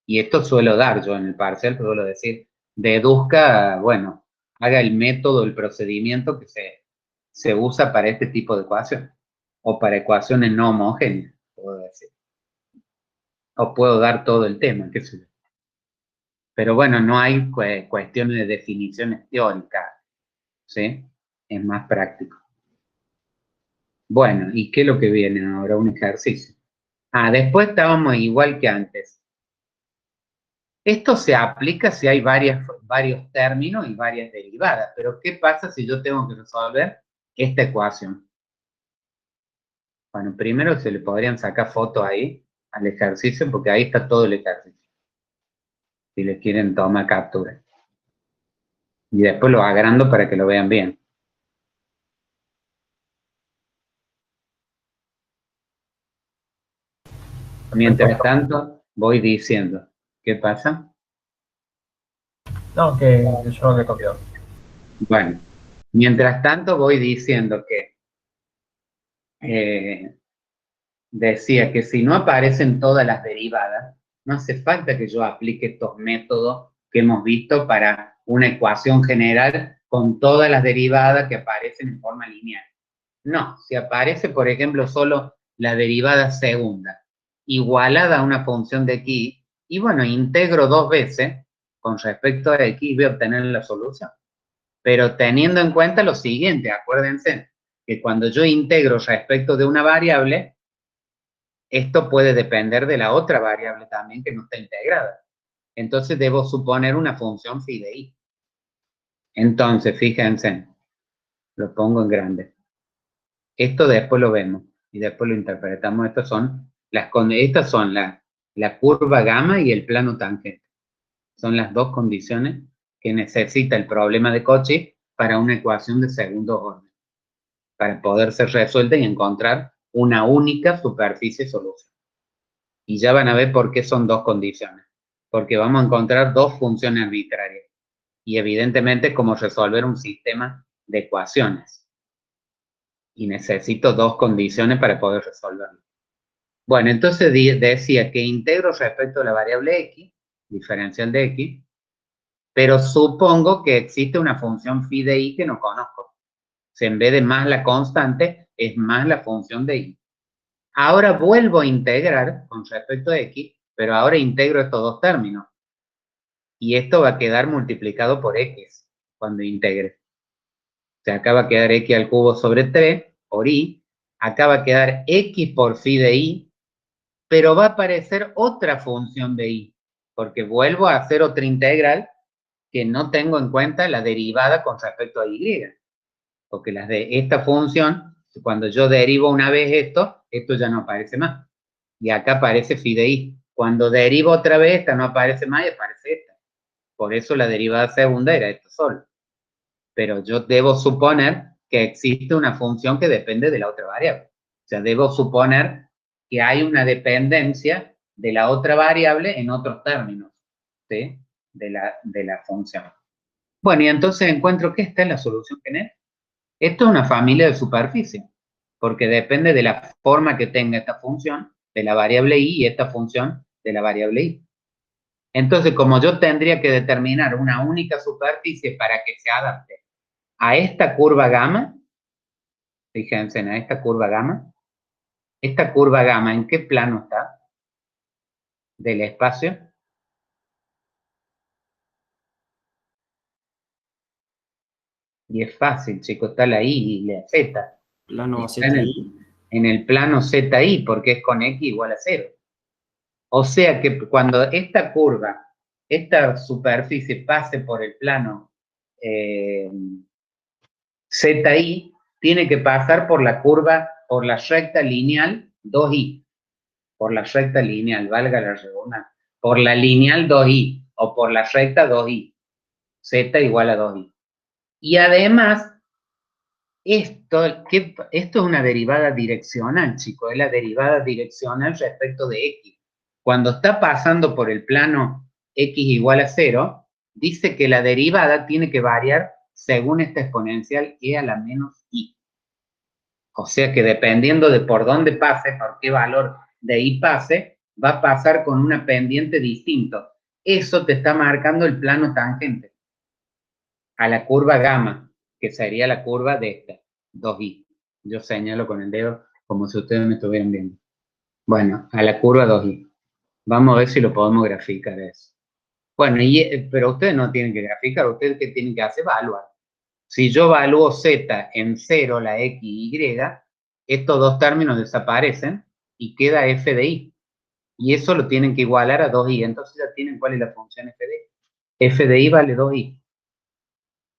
Y esto suelo dar yo en el parcial, pero suelo decir, deduzca, bueno, haga el método, el procedimiento que se usa para este tipo de ecuaciones, o para ecuaciones no homogéneas, puedo decir. O puedo dar todo el tema, qué sé yo. Pero bueno, no hay cuestiones de definiciones teóricas, ¿sí? Es más práctico. Bueno, ¿y qué es lo que viene ahora? Un ejercicio. Ah, después estábamos igual que antes. Esto se aplica si hay varios términos y varias derivadas, pero ¿qué pasa si yo tengo que resolver esta ecuación? Bueno, primero se le podrían sacar fotos ahí al ejercicio, porque ahí está todo el ejercicio. Si les quieren tomar captura. Y después lo agrando para que lo vean bien. Mientras tanto, voy diciendo, ¿qué pasa? No, que yo no le he copiado. Bueno, mientras tanto voy diciendo que decía que si no aparecen todas las derivadas, no hace falta que yo aplique estos métodos que hemos visto para una ecuación general con todas las derivadas que aparecen en forma lineal. No, si aparece, por ejemplo, solo la derivada segunda, igualada a una función de x, y bueno, integro 2 veces con respecto a x y voy a obtener la solución. Pero teniendo en cuenta lo siguiente, acuérdense que cuando yo integro respecto de una variable, esto puede depender de la otra variable también que no está integrada. Entonces debo suponer una función phi de i. Entonces, fíjense, lo pongo en grande. Esto después lo vemos y después lo interpretamos. Estas son la curva gamma y el plano tangente. Son las 2 condiciones que necesita el problema de Cauchy para una ecuación de segundo orden, para poder ser resuelta y encontrar una única superficie solución. Y ya van a ver por qué son 2 condiciones. Porque vamos a encontrar 2 funciones arbitrarias. Y evidentemente como resolver un sistema de ecuaciones. Y necesito 2 condiciones para poder resolverlo. Bueno, entonces decía que integro respecto a la variable x, diferencial de x, pero supongo que existe una función phi de i que no conozco. O sea, en vez de más la constante, es más la función de i. Ahora vuelvo a integrar con respecto a x, pero ahora integro estos 2 términos. Y esto va a quedar multiplicado por x cuando integre. O sea, acá va a quedar x al cubo sobre 3 por i. Acá va a quedar x por phi de i, pero va a aparecer otra función de i, porque vuelvo a hacer otra integral que no tengo en cuenta la derivada con respecto a y. Porque las de esta función, cuando yo derivo una vez esto ya no aparece más. Y acá aparece phi de i. Cuando derivo otra vez, esta no aparece más y aparece esta. Por eso la derivada segunda era esto solo. Pero yo debo suponer que existe una función que depende de la otra variable. O sea, debo suponer que hay una dependencia de la otra variable en otros términos, ¿sí? De la función. Bueno, y entonces encuentro que esta es la solución general. Esto es una familia de superficie. porque depende de la forma que tenga esta función de la variable y esta función de la variable y. Entonces, como yo tendría que determinar una única superficie para que se adapte a esta curva gamma, fíjense en esta curva gamma ¿en qué plano está del espacio? Y es fácil, chicos, está la y la z. Plano Está en ZI. en el plano ZI, porque es con x igual a 0. O sea que cuando esta curva, esta superficie pase por el plano ZI, tiene que pasar por la curva, por la recta lineal 2i. Por la recta lineal, valga la redundancia. Por la lineal 2i o por la recta 2i. Z igual a 2i. Y además, esto es una derivada direccional, chicos, es la derivada direccional respecto de x. Cuando está pasando por el plano x igual a 0, dice que la derivada tiene que variar según esta exponencial e a la menos i. O sea que dependiendo de por dónde pase, por qué valor de i pase, va a pasar con una pendiente distinto. Eso te está marcando el plano tangente a la curva gamma, que sería la curva de esta, 2i. Yo señalo con el dedo como si ustedes me estuvieran viendo. Bueno, a la curva 2i. Vamos a ver si lo podemos graficar eso. Bueno, pero ustedes no tienen que graficar, ustedes que tienen que hacer evaluar. Si yo evalúo z en 0, la x y y, estos dos términos desaparecen y queda f de i. Y eso lo tienen que igualar a 2i. Entonces ya tienen cuál es la función f de i. F de i vale 2i.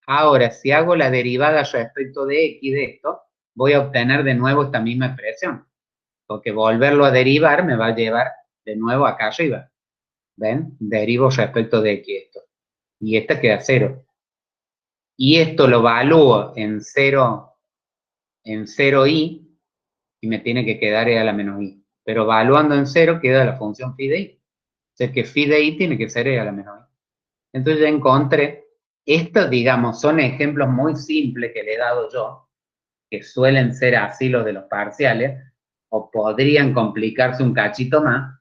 Ahora, si hago la derivada respecto de x de esto, voy a obtener de nuevo esta misma expresión. Porque volverlo a derivar me va a llevar de nuevo acá arriba. ¿Ven? Derivo respecto de x esto. Y esta queda 0. Y esto lo evalúo en 0, en 0i, y me tiene que quedar e a la menos i. Pero evaluando en 0 queda la función phi de i. O sea que phi de i tiene que ser e a la menos i. Entonces ya encontré, estos digamos son ejemplos muy simples que le he dado yo, que suelen ser así los de los parciales, o podrían complicarse un cachito más,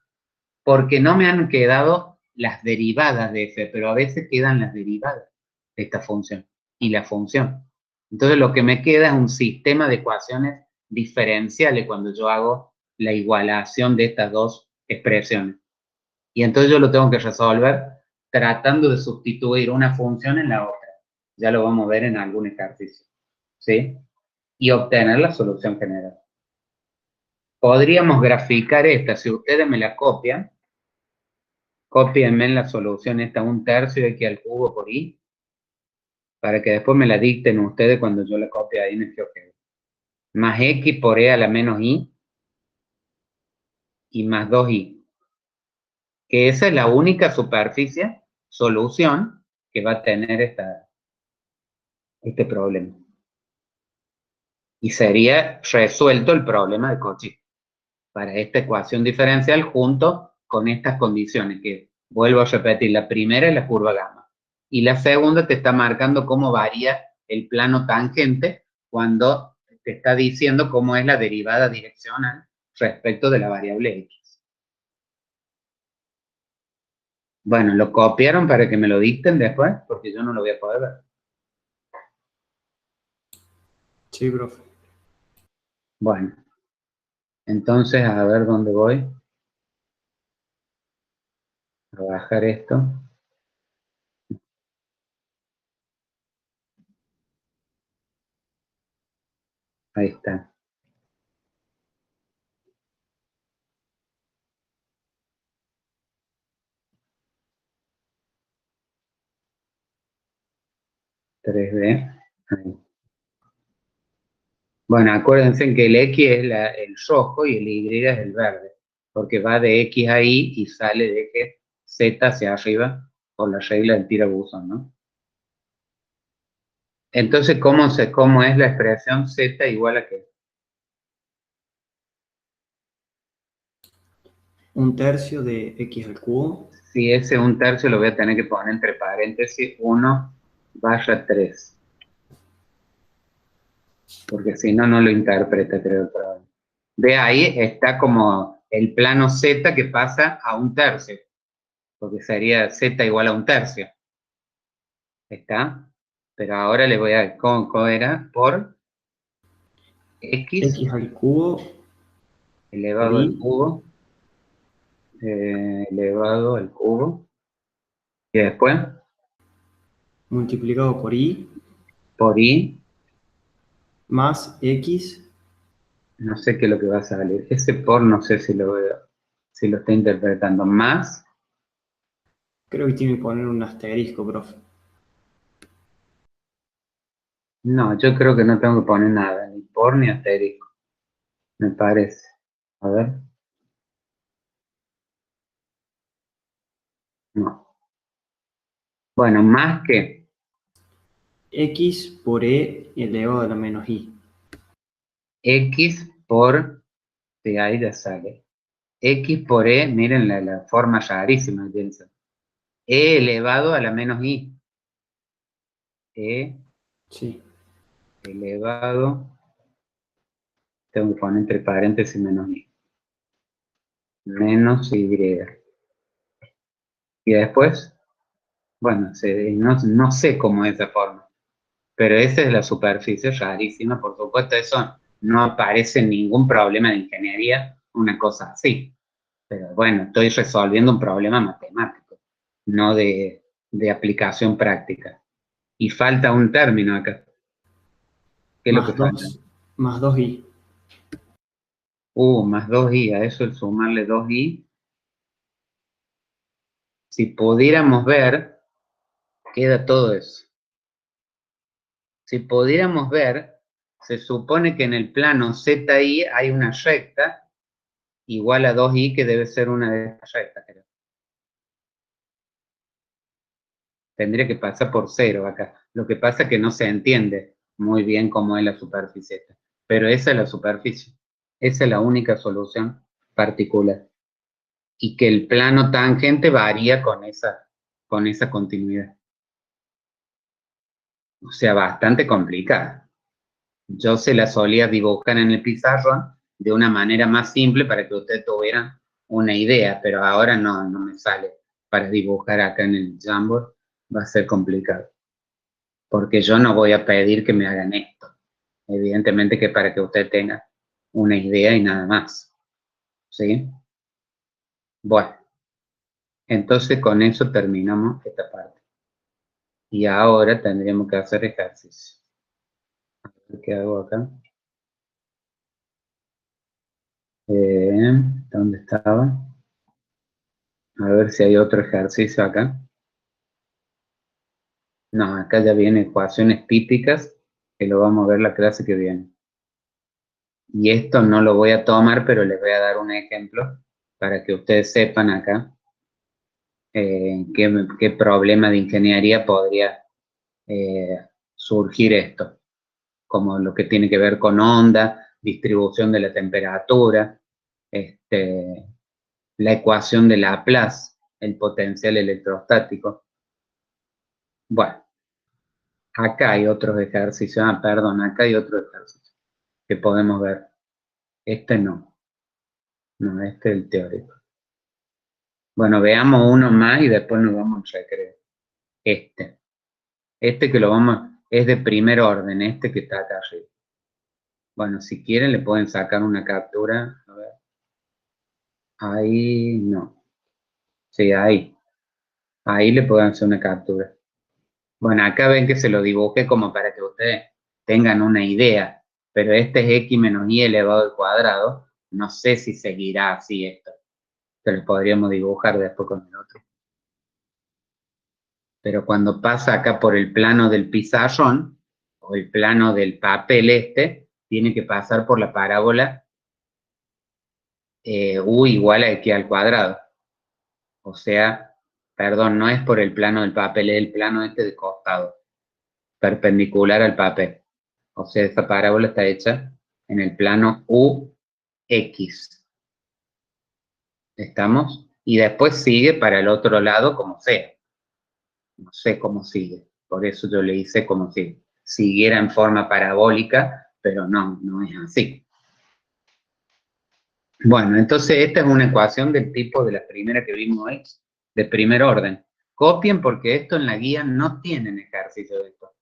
porque no me han quedado las derivadas de f, pero a veces quedan las derivadas de esta función y la función. Entonces lo que me queda es un sistema de ecuaciones diferenciales cuando yo hago la igualación de estas dos expresiones. Y entonces yo lo tengo que resolver tratando de sustituir una función en la otra. Ya lo vamos a ver en algún ejercicio. ¿Sí? Y obtener la solución general. Podríamos graficar esta, si ustedes me la copian, cópienme en la solución esta 1/3 de x al cubo por i, para que después me la dicten ustedes cuando yo la copie ahí en el GeoGebra. Más x por e a la menos i, y más 2i. Que esa es la única superficie, solución, que va a tener este problema. Y sería resuelto el problema de Cauchy para esta ecuación diferencial junto con estas condiciones que, vuelvo a repetir, la primera es la curva gamma. Y la segunda te está marcando cómo varía el plano tangente cuando te está diciendo cómo es la derivada direccional respecto de la variable x. Bueno, lo copiaron para que me lo dicten después, porque yo no lo voy a poder ver. Sí, profe. Bueno, entonces a ver dónde voy. A bajar esto. Ahí está. (3D). Ahí. Bueno, acuérdense que el X es el rojo y el Y es el verde, porque va de X a Y y sale de eje Z hacia arriba por la regla del tirabuzón, ¿no? Entonces, ¿cómo es la expresión Z igual a qué? 1/3 de x al cubo. Si ese 1/3 lo voy a tener que poner entre paréntesis 1/3. porque si no, no lo interpreta, creo, el programa. Ve ahí, está como el plano Z que pasa a un tercio, porque sería Z igual a un tercio. ¿Está? Pero ahora le voy a, ¿cómo era? Por X X al cubo elevado por al Y cubo, elevado al cubo, y después multiplicado por Y por Y, más X. no sé qué es lo que va a salir. Ese por no sé si lo veo, si lo está interpretando. Más, Creo que tiene que poner un asterisco, profe. no, yo creo que no tengo que poner nada, ni por ni asterisco, me parece. A ver, no. Bueno, más que X por E elevado a la menos Y. X por, sí, ahí ya sale. X por E, miren la forma rarísima que tiene eso. E elevado a la menos I. E Sí. elevado, tengo que poner entre paréntesis menos I. Menos Y. Y después, bueno, no sé cómo es esa forma, pero esa es la superficie rarísima, por supuesto, eso no aparece en ningún problema de ingeniería, una cosa así. Pero bueno, estoy resolviendo un problema matemático, no de aplicación práctica. Y falta un término acá. ¿Qué es lo que Más falta? 2. Más 2Y. Más 2i, a eso el sumarle 2i. Si pudiéramos ver, queda todo eso. Si pudiéramos ver, se supone que en el plano ZI hay una recta igual a 2i que debe ser una de estas rectas, creo. Tendría que pasar por 0 acá. Lo que pasa es que no se entiende muy bien cómo es la superficie esta. Pero esa es la superficie. Esa es la única solución particular. Y que el plano tangente varía con esa continuidad. O sea, bastante complicada. Yo se la solía dibujar en el pizarrón de una manera más simple para que ustedes tuvieran una idea, pero ahora no me sale para dibujar acá en el Jamboard, va a ser complicado. Porque yo no voy a pedir que me hagan esto. Evidentemente que para que usted tenga una idea y nada más. ¿Sí? Bueno, entonces con eso terminamos esta parte. Y ahora tendríamos que hacer ejercicio. A ver qué hago acá. ¿Dónde estaba? A ver si hay otro ejercicio acá. No, acá ya viene ecuaciones típicas, que lo vamos a ver la clase que viene. Y esto no lo voy a tomar, pero les voy a dar un ejemplo para que ustedes sepan acá qué problema de ingeniería podría surgir esto, como lo que tiene que ver con onda, distribución de la temperatura, la ecuación de Laplace, el potencial electrostático. Bueno, acá hay otros ejercicios, perdón, acá hay otro ejercicio que podemos ver. Este no, este es el teórico. Bueno, veamos uno más y después nos vamos al recreo. Este que lo es de primer orden, este que está acá arriba. Bueno, si quieren le pueden sacar una captura, a ver. Ahí no. Sí, ahí le pueden hacer una captura. Bueno, acá ven que se lo dibujé como para que ustedes tengan una idea, pero este es x menos y elevado al cuadrado. No sé si seguirá así esto. Se lo podríamos dibujar después con el otro. Pero cuando pasa acá por el plano del pizarrón, o el plano del papel tiene que pasar por la parábola u igual a x al cuadrado. O sea, perdón, no es por el plano del papel, es el plano de costado, perpendicular al papel. O sea, esta parábola está hecha en el plano UX. ¿Estamos? Y después sigue para el otro lado como sea. No sé cómo sigue. Por eso yo le hice como si siguiera en forma parabólica, pero no es así. Bueno, entonces esta es una ecuación del tipo de la primera que vimos hoy, de primer orden. Copien porque esto en la guía no tienen ejercicio de esto.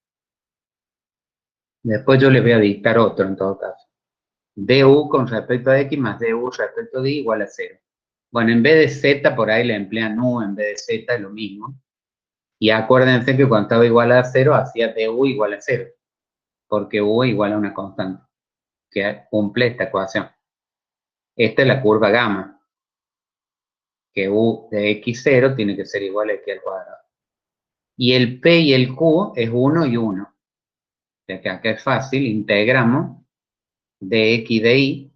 Después yo les voy a dictar otro en todo caso. du con respecto a x más du respecto a y igual a 0. Bueno, en vez de z por ahí le emplean u, en vez de z es lo mismo. Y acuérdense que cuando estaba igual a 0 hacía du igual a 0. Porque u igual a una constante que cumple esta ecuación. Esta es la curva gamma, que u de x0 tiene que ser igual a x al cuadrado. Y el p y el q es 1 y 1. O sea que acá es fácil, integramos de x de y,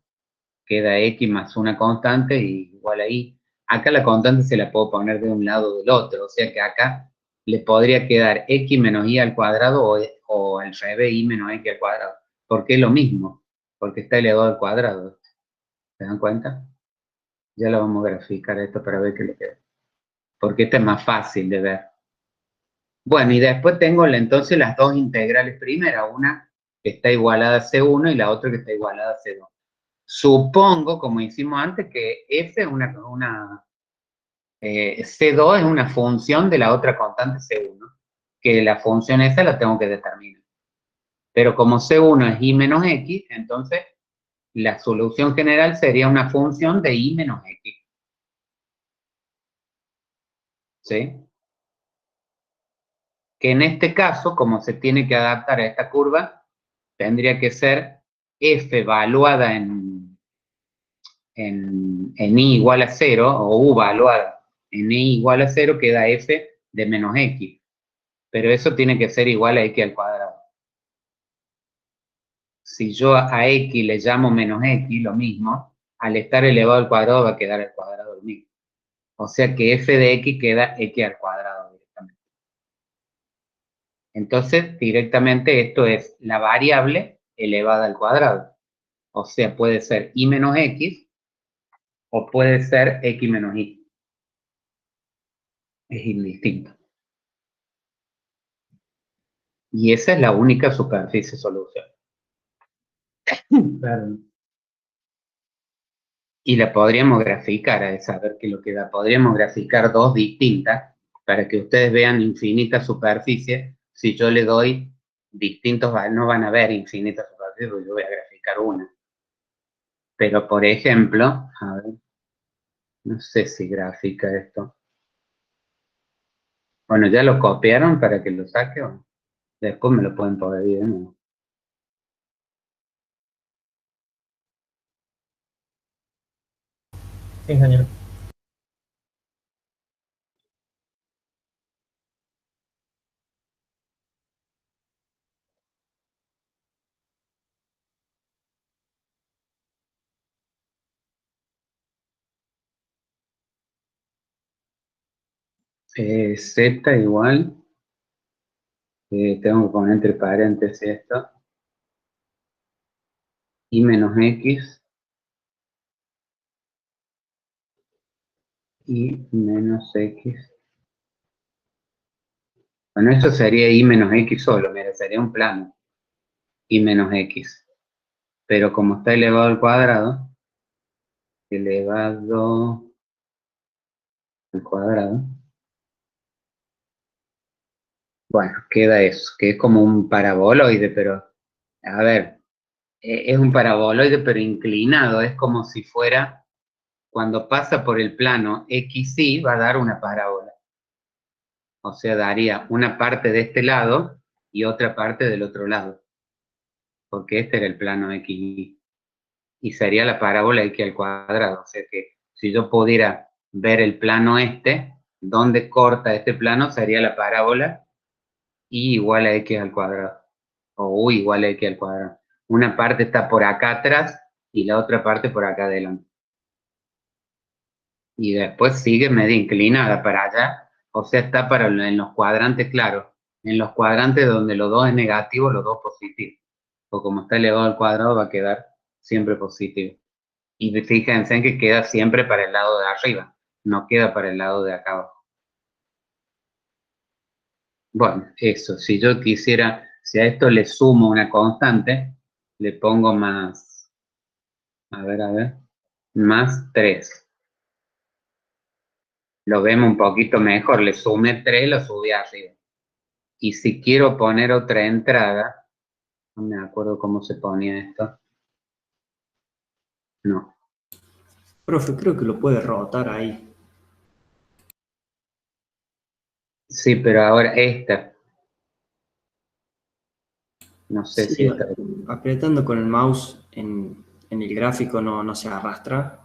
queda x más una constante y igual a y. Acá la constante se la puedo poner de un lado o del otro, o sea que acá le podría quedar x menos y al cuadrado o al revés y menos x al cuadrado. Porque es lo mismo, porque está elevado al cuadrado. ¿Se dan cuenta? Ya lo vamos a graficar esto para ver qué le queda. Porque este es más fácil de ver. Bueno, y después tengo entonces las dos integrales primeras, una que está igualada a C1 y la otra que está igualada a C2. Supongo, como hicimos antes, que F es C2 es una función de la otra constante C1, que la función esa la tengo que determinar. Pero como C1 es y menos x, entonces la solución general sería una función de y menos x. ¿Sí? Que en este caso, como se tiene que adaptar a esta curva, tendría que ser f evaluada en i igual a 0, o u evaluada en i igual a 0, queda f de menos x. Pero eso tiene que ser igual a x al cuadrado. Si yo a x le llamo menos x, lo mismo, al estar elevado al cuadrado va a quedar al cuadrado lo mismo. O sea que f de x queda x al cuadrado directamente. Entonces, directamente esto es la variable elevada al cuadrado. O sea, puede ser y menos x o puede ser x menos y. Es indistinto. Y esa es la única superficie solución. Perdón. Y la podríamos graficar, a saber qué es lo que da. Podríamos graficar dos distintas para que ustedes vean infinitas superficies. Si yo le doy distintos, no van a ver infinitas superficies, porque yo voy a graficar una. Pero, por ejemplo, a ver, no sé si grafica esto. Bueno, ya lo copiaron para que lo saque o después me lo pueden poner bien. Sí, señor. Z igual, tengo que poner entre paréntesis esto, y menos x y menos x. Bueno, eso sería y menos x solo, mira, sería un plano, y menos x. Pero como está elevado al cuadrado, elevado al cuadrado, bueno, queda eso, que es como un paraboloide, pero, a ver, es un paraboloide pero inclinado, es como si fuera, cuando pasa por el plano XY, va a dar una parábola. O sea, daría una parte de este lado y otra parte del otro lado. Porque este era el plano XY. Y sería la parábola x al cuadrado. O sea que si yo pudiera ver el plano este, donde corta este plano sería la parábola y igual a x al cuadrado. O u igual a x al cuadrado. Una parte está por acá atrás y la otra parte por acá adelante. Y después sigue medio inclinada para allá, o sea, está en los cuadrantes, claro, en los cuadrantes donde los dos es negativo, los dos positivos. O como está elevado al cuadrado va a quedar siempre positivo. Y fíjense en que queda siempre para el lado de arriba, no queda para el lado de acá abajo. Bueno, eso, si yo quisiera, si a esto le sumo una constante, le pongo más, a ver, más 3. Lo vemos un poquito mejor, le sumé 3, lo subí arriba. Y si quiero poner otra entrada, no me acuerdo cómo se ponía esto. No. Profe, creo que lo puede rotar ahí. Sí, pero ahora esta. No sé si Sí, esta. apretando con el mouse en el gráfico no se arrastra.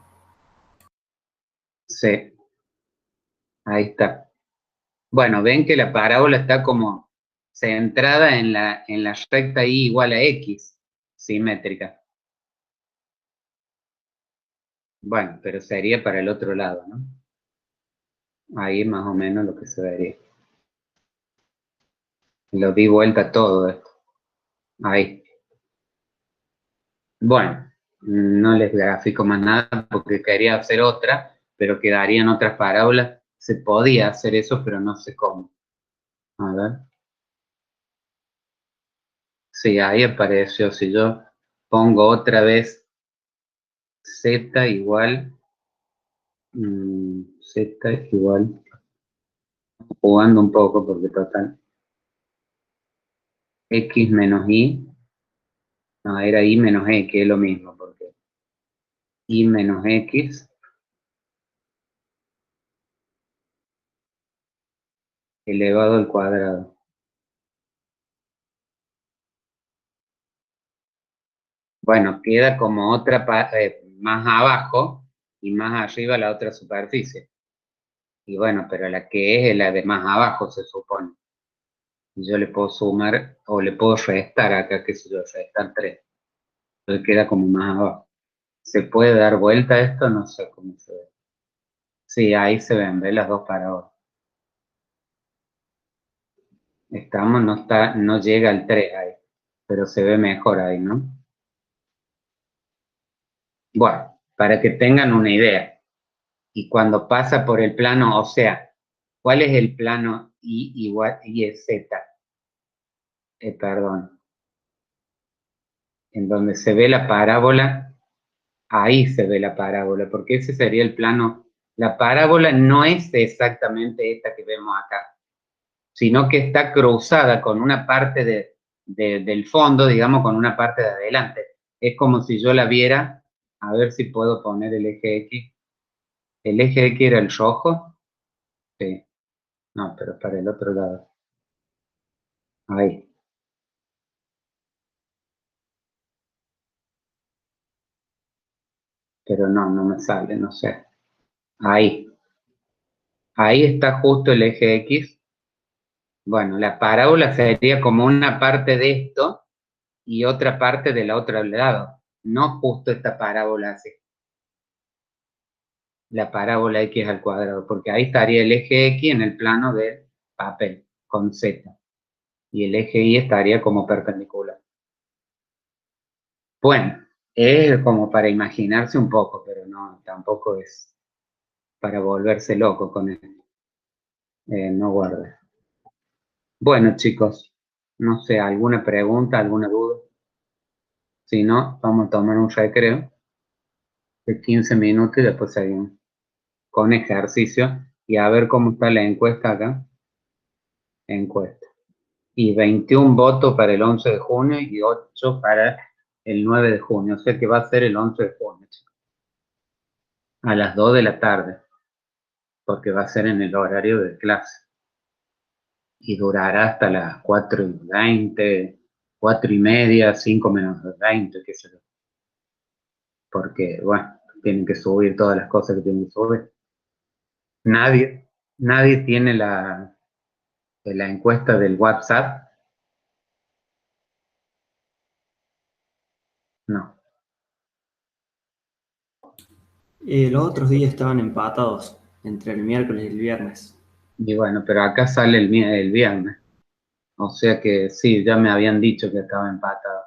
Sí, ahí está. Bueno, ven que la parábola está como centrada en la recta y igual a x, simétrica. Bueno, pero sería para el otro lado, ¿no? Ahí más o menos lo que se vería. Lo di vuelta todo esto. Ahí. Bueno, no les grafico más nada porque quería hacer otra, pero quedarían otras parábolas. Se podía hacer eso, pero no sé cómo. A ver. Sí, ahí apareció. Si yo pongo otra vez z igual, z igual, jugando un poco porque total, x menos y, no, era y menos e, que es lo mismo, porque y menos x elevado al cuadrado. Bueno, queda como otra más abajo y más arriba la otra superficie. Y bueno, pero la que es la de más abajo se supone. Yo le puedo sumar o le puedo restar acá, que se yo, restar 3. Entonces queda como más abajo. ¿Se puede dar vuelta a esto? No sé cómo se ve. Sí, ahí se ven, ¿ves? Las dos parábolas. Estamos, no llega al 3 ahí, pero se ve mejor ahí, ¿no? Bueno, para que tengan una idea. Y cuando pasa por el plano, o sea, ¿cuál es el plano I igual I es Z? Perdón. En donde se ve la parábola, ahí se ve la parábola, porque ese sería el plano. La parábola no es exactamente esta que vemos acá, sino que está cruzada con una parte del fondo, digamos, con una parte de adelante. Es como si yo la viera, a ver si puedo poner el eje X. ¿El eje X era el rojo? Sí. No, pero para el otro lado. Ahí. Pero no me sale, no sé. Ahí. Ahí está justo el eje X. Bueno, la parábola sería como una parte de esto y otra parte del otro lado. No justo esta parábola así. La parábola X al cuadrado, porque ahí estaría el eje X en el plano del papel, con Z. Y el eje Y estaría como perpendicular. Bueno, es como para imaginarse un poco, pero no, tampoco es para volverse loco con esto. No guarda. Bueno, chicos, no sé, ¿alguna pregunta, alguna duda? Si no, vamos a tomar un recreo de 15 minutos y después seguimos con ejercicio y a ver cómo está la encuesta acá. Encuesta. Y 21 votos para el 11 de junio y 8 para el 9 de junio. O sea que va a ser el 11 de junio, chicos. A las 2 de la tarde, porque va a ser en el horario de clase. Y durará hasta las 4:20, 4:30, 5 menos 20, qué sé yo. Porque, bueno, tienen que subir todas las cosas que tienen que subir. Nadie tiene la encuesta del WhatsApp. No. Los otros días estaban empatados entre el miércoles y el viernes. Y bueno, pero acá sale el viernes. O sea que sí, ya me habían dicho que estaba empatado.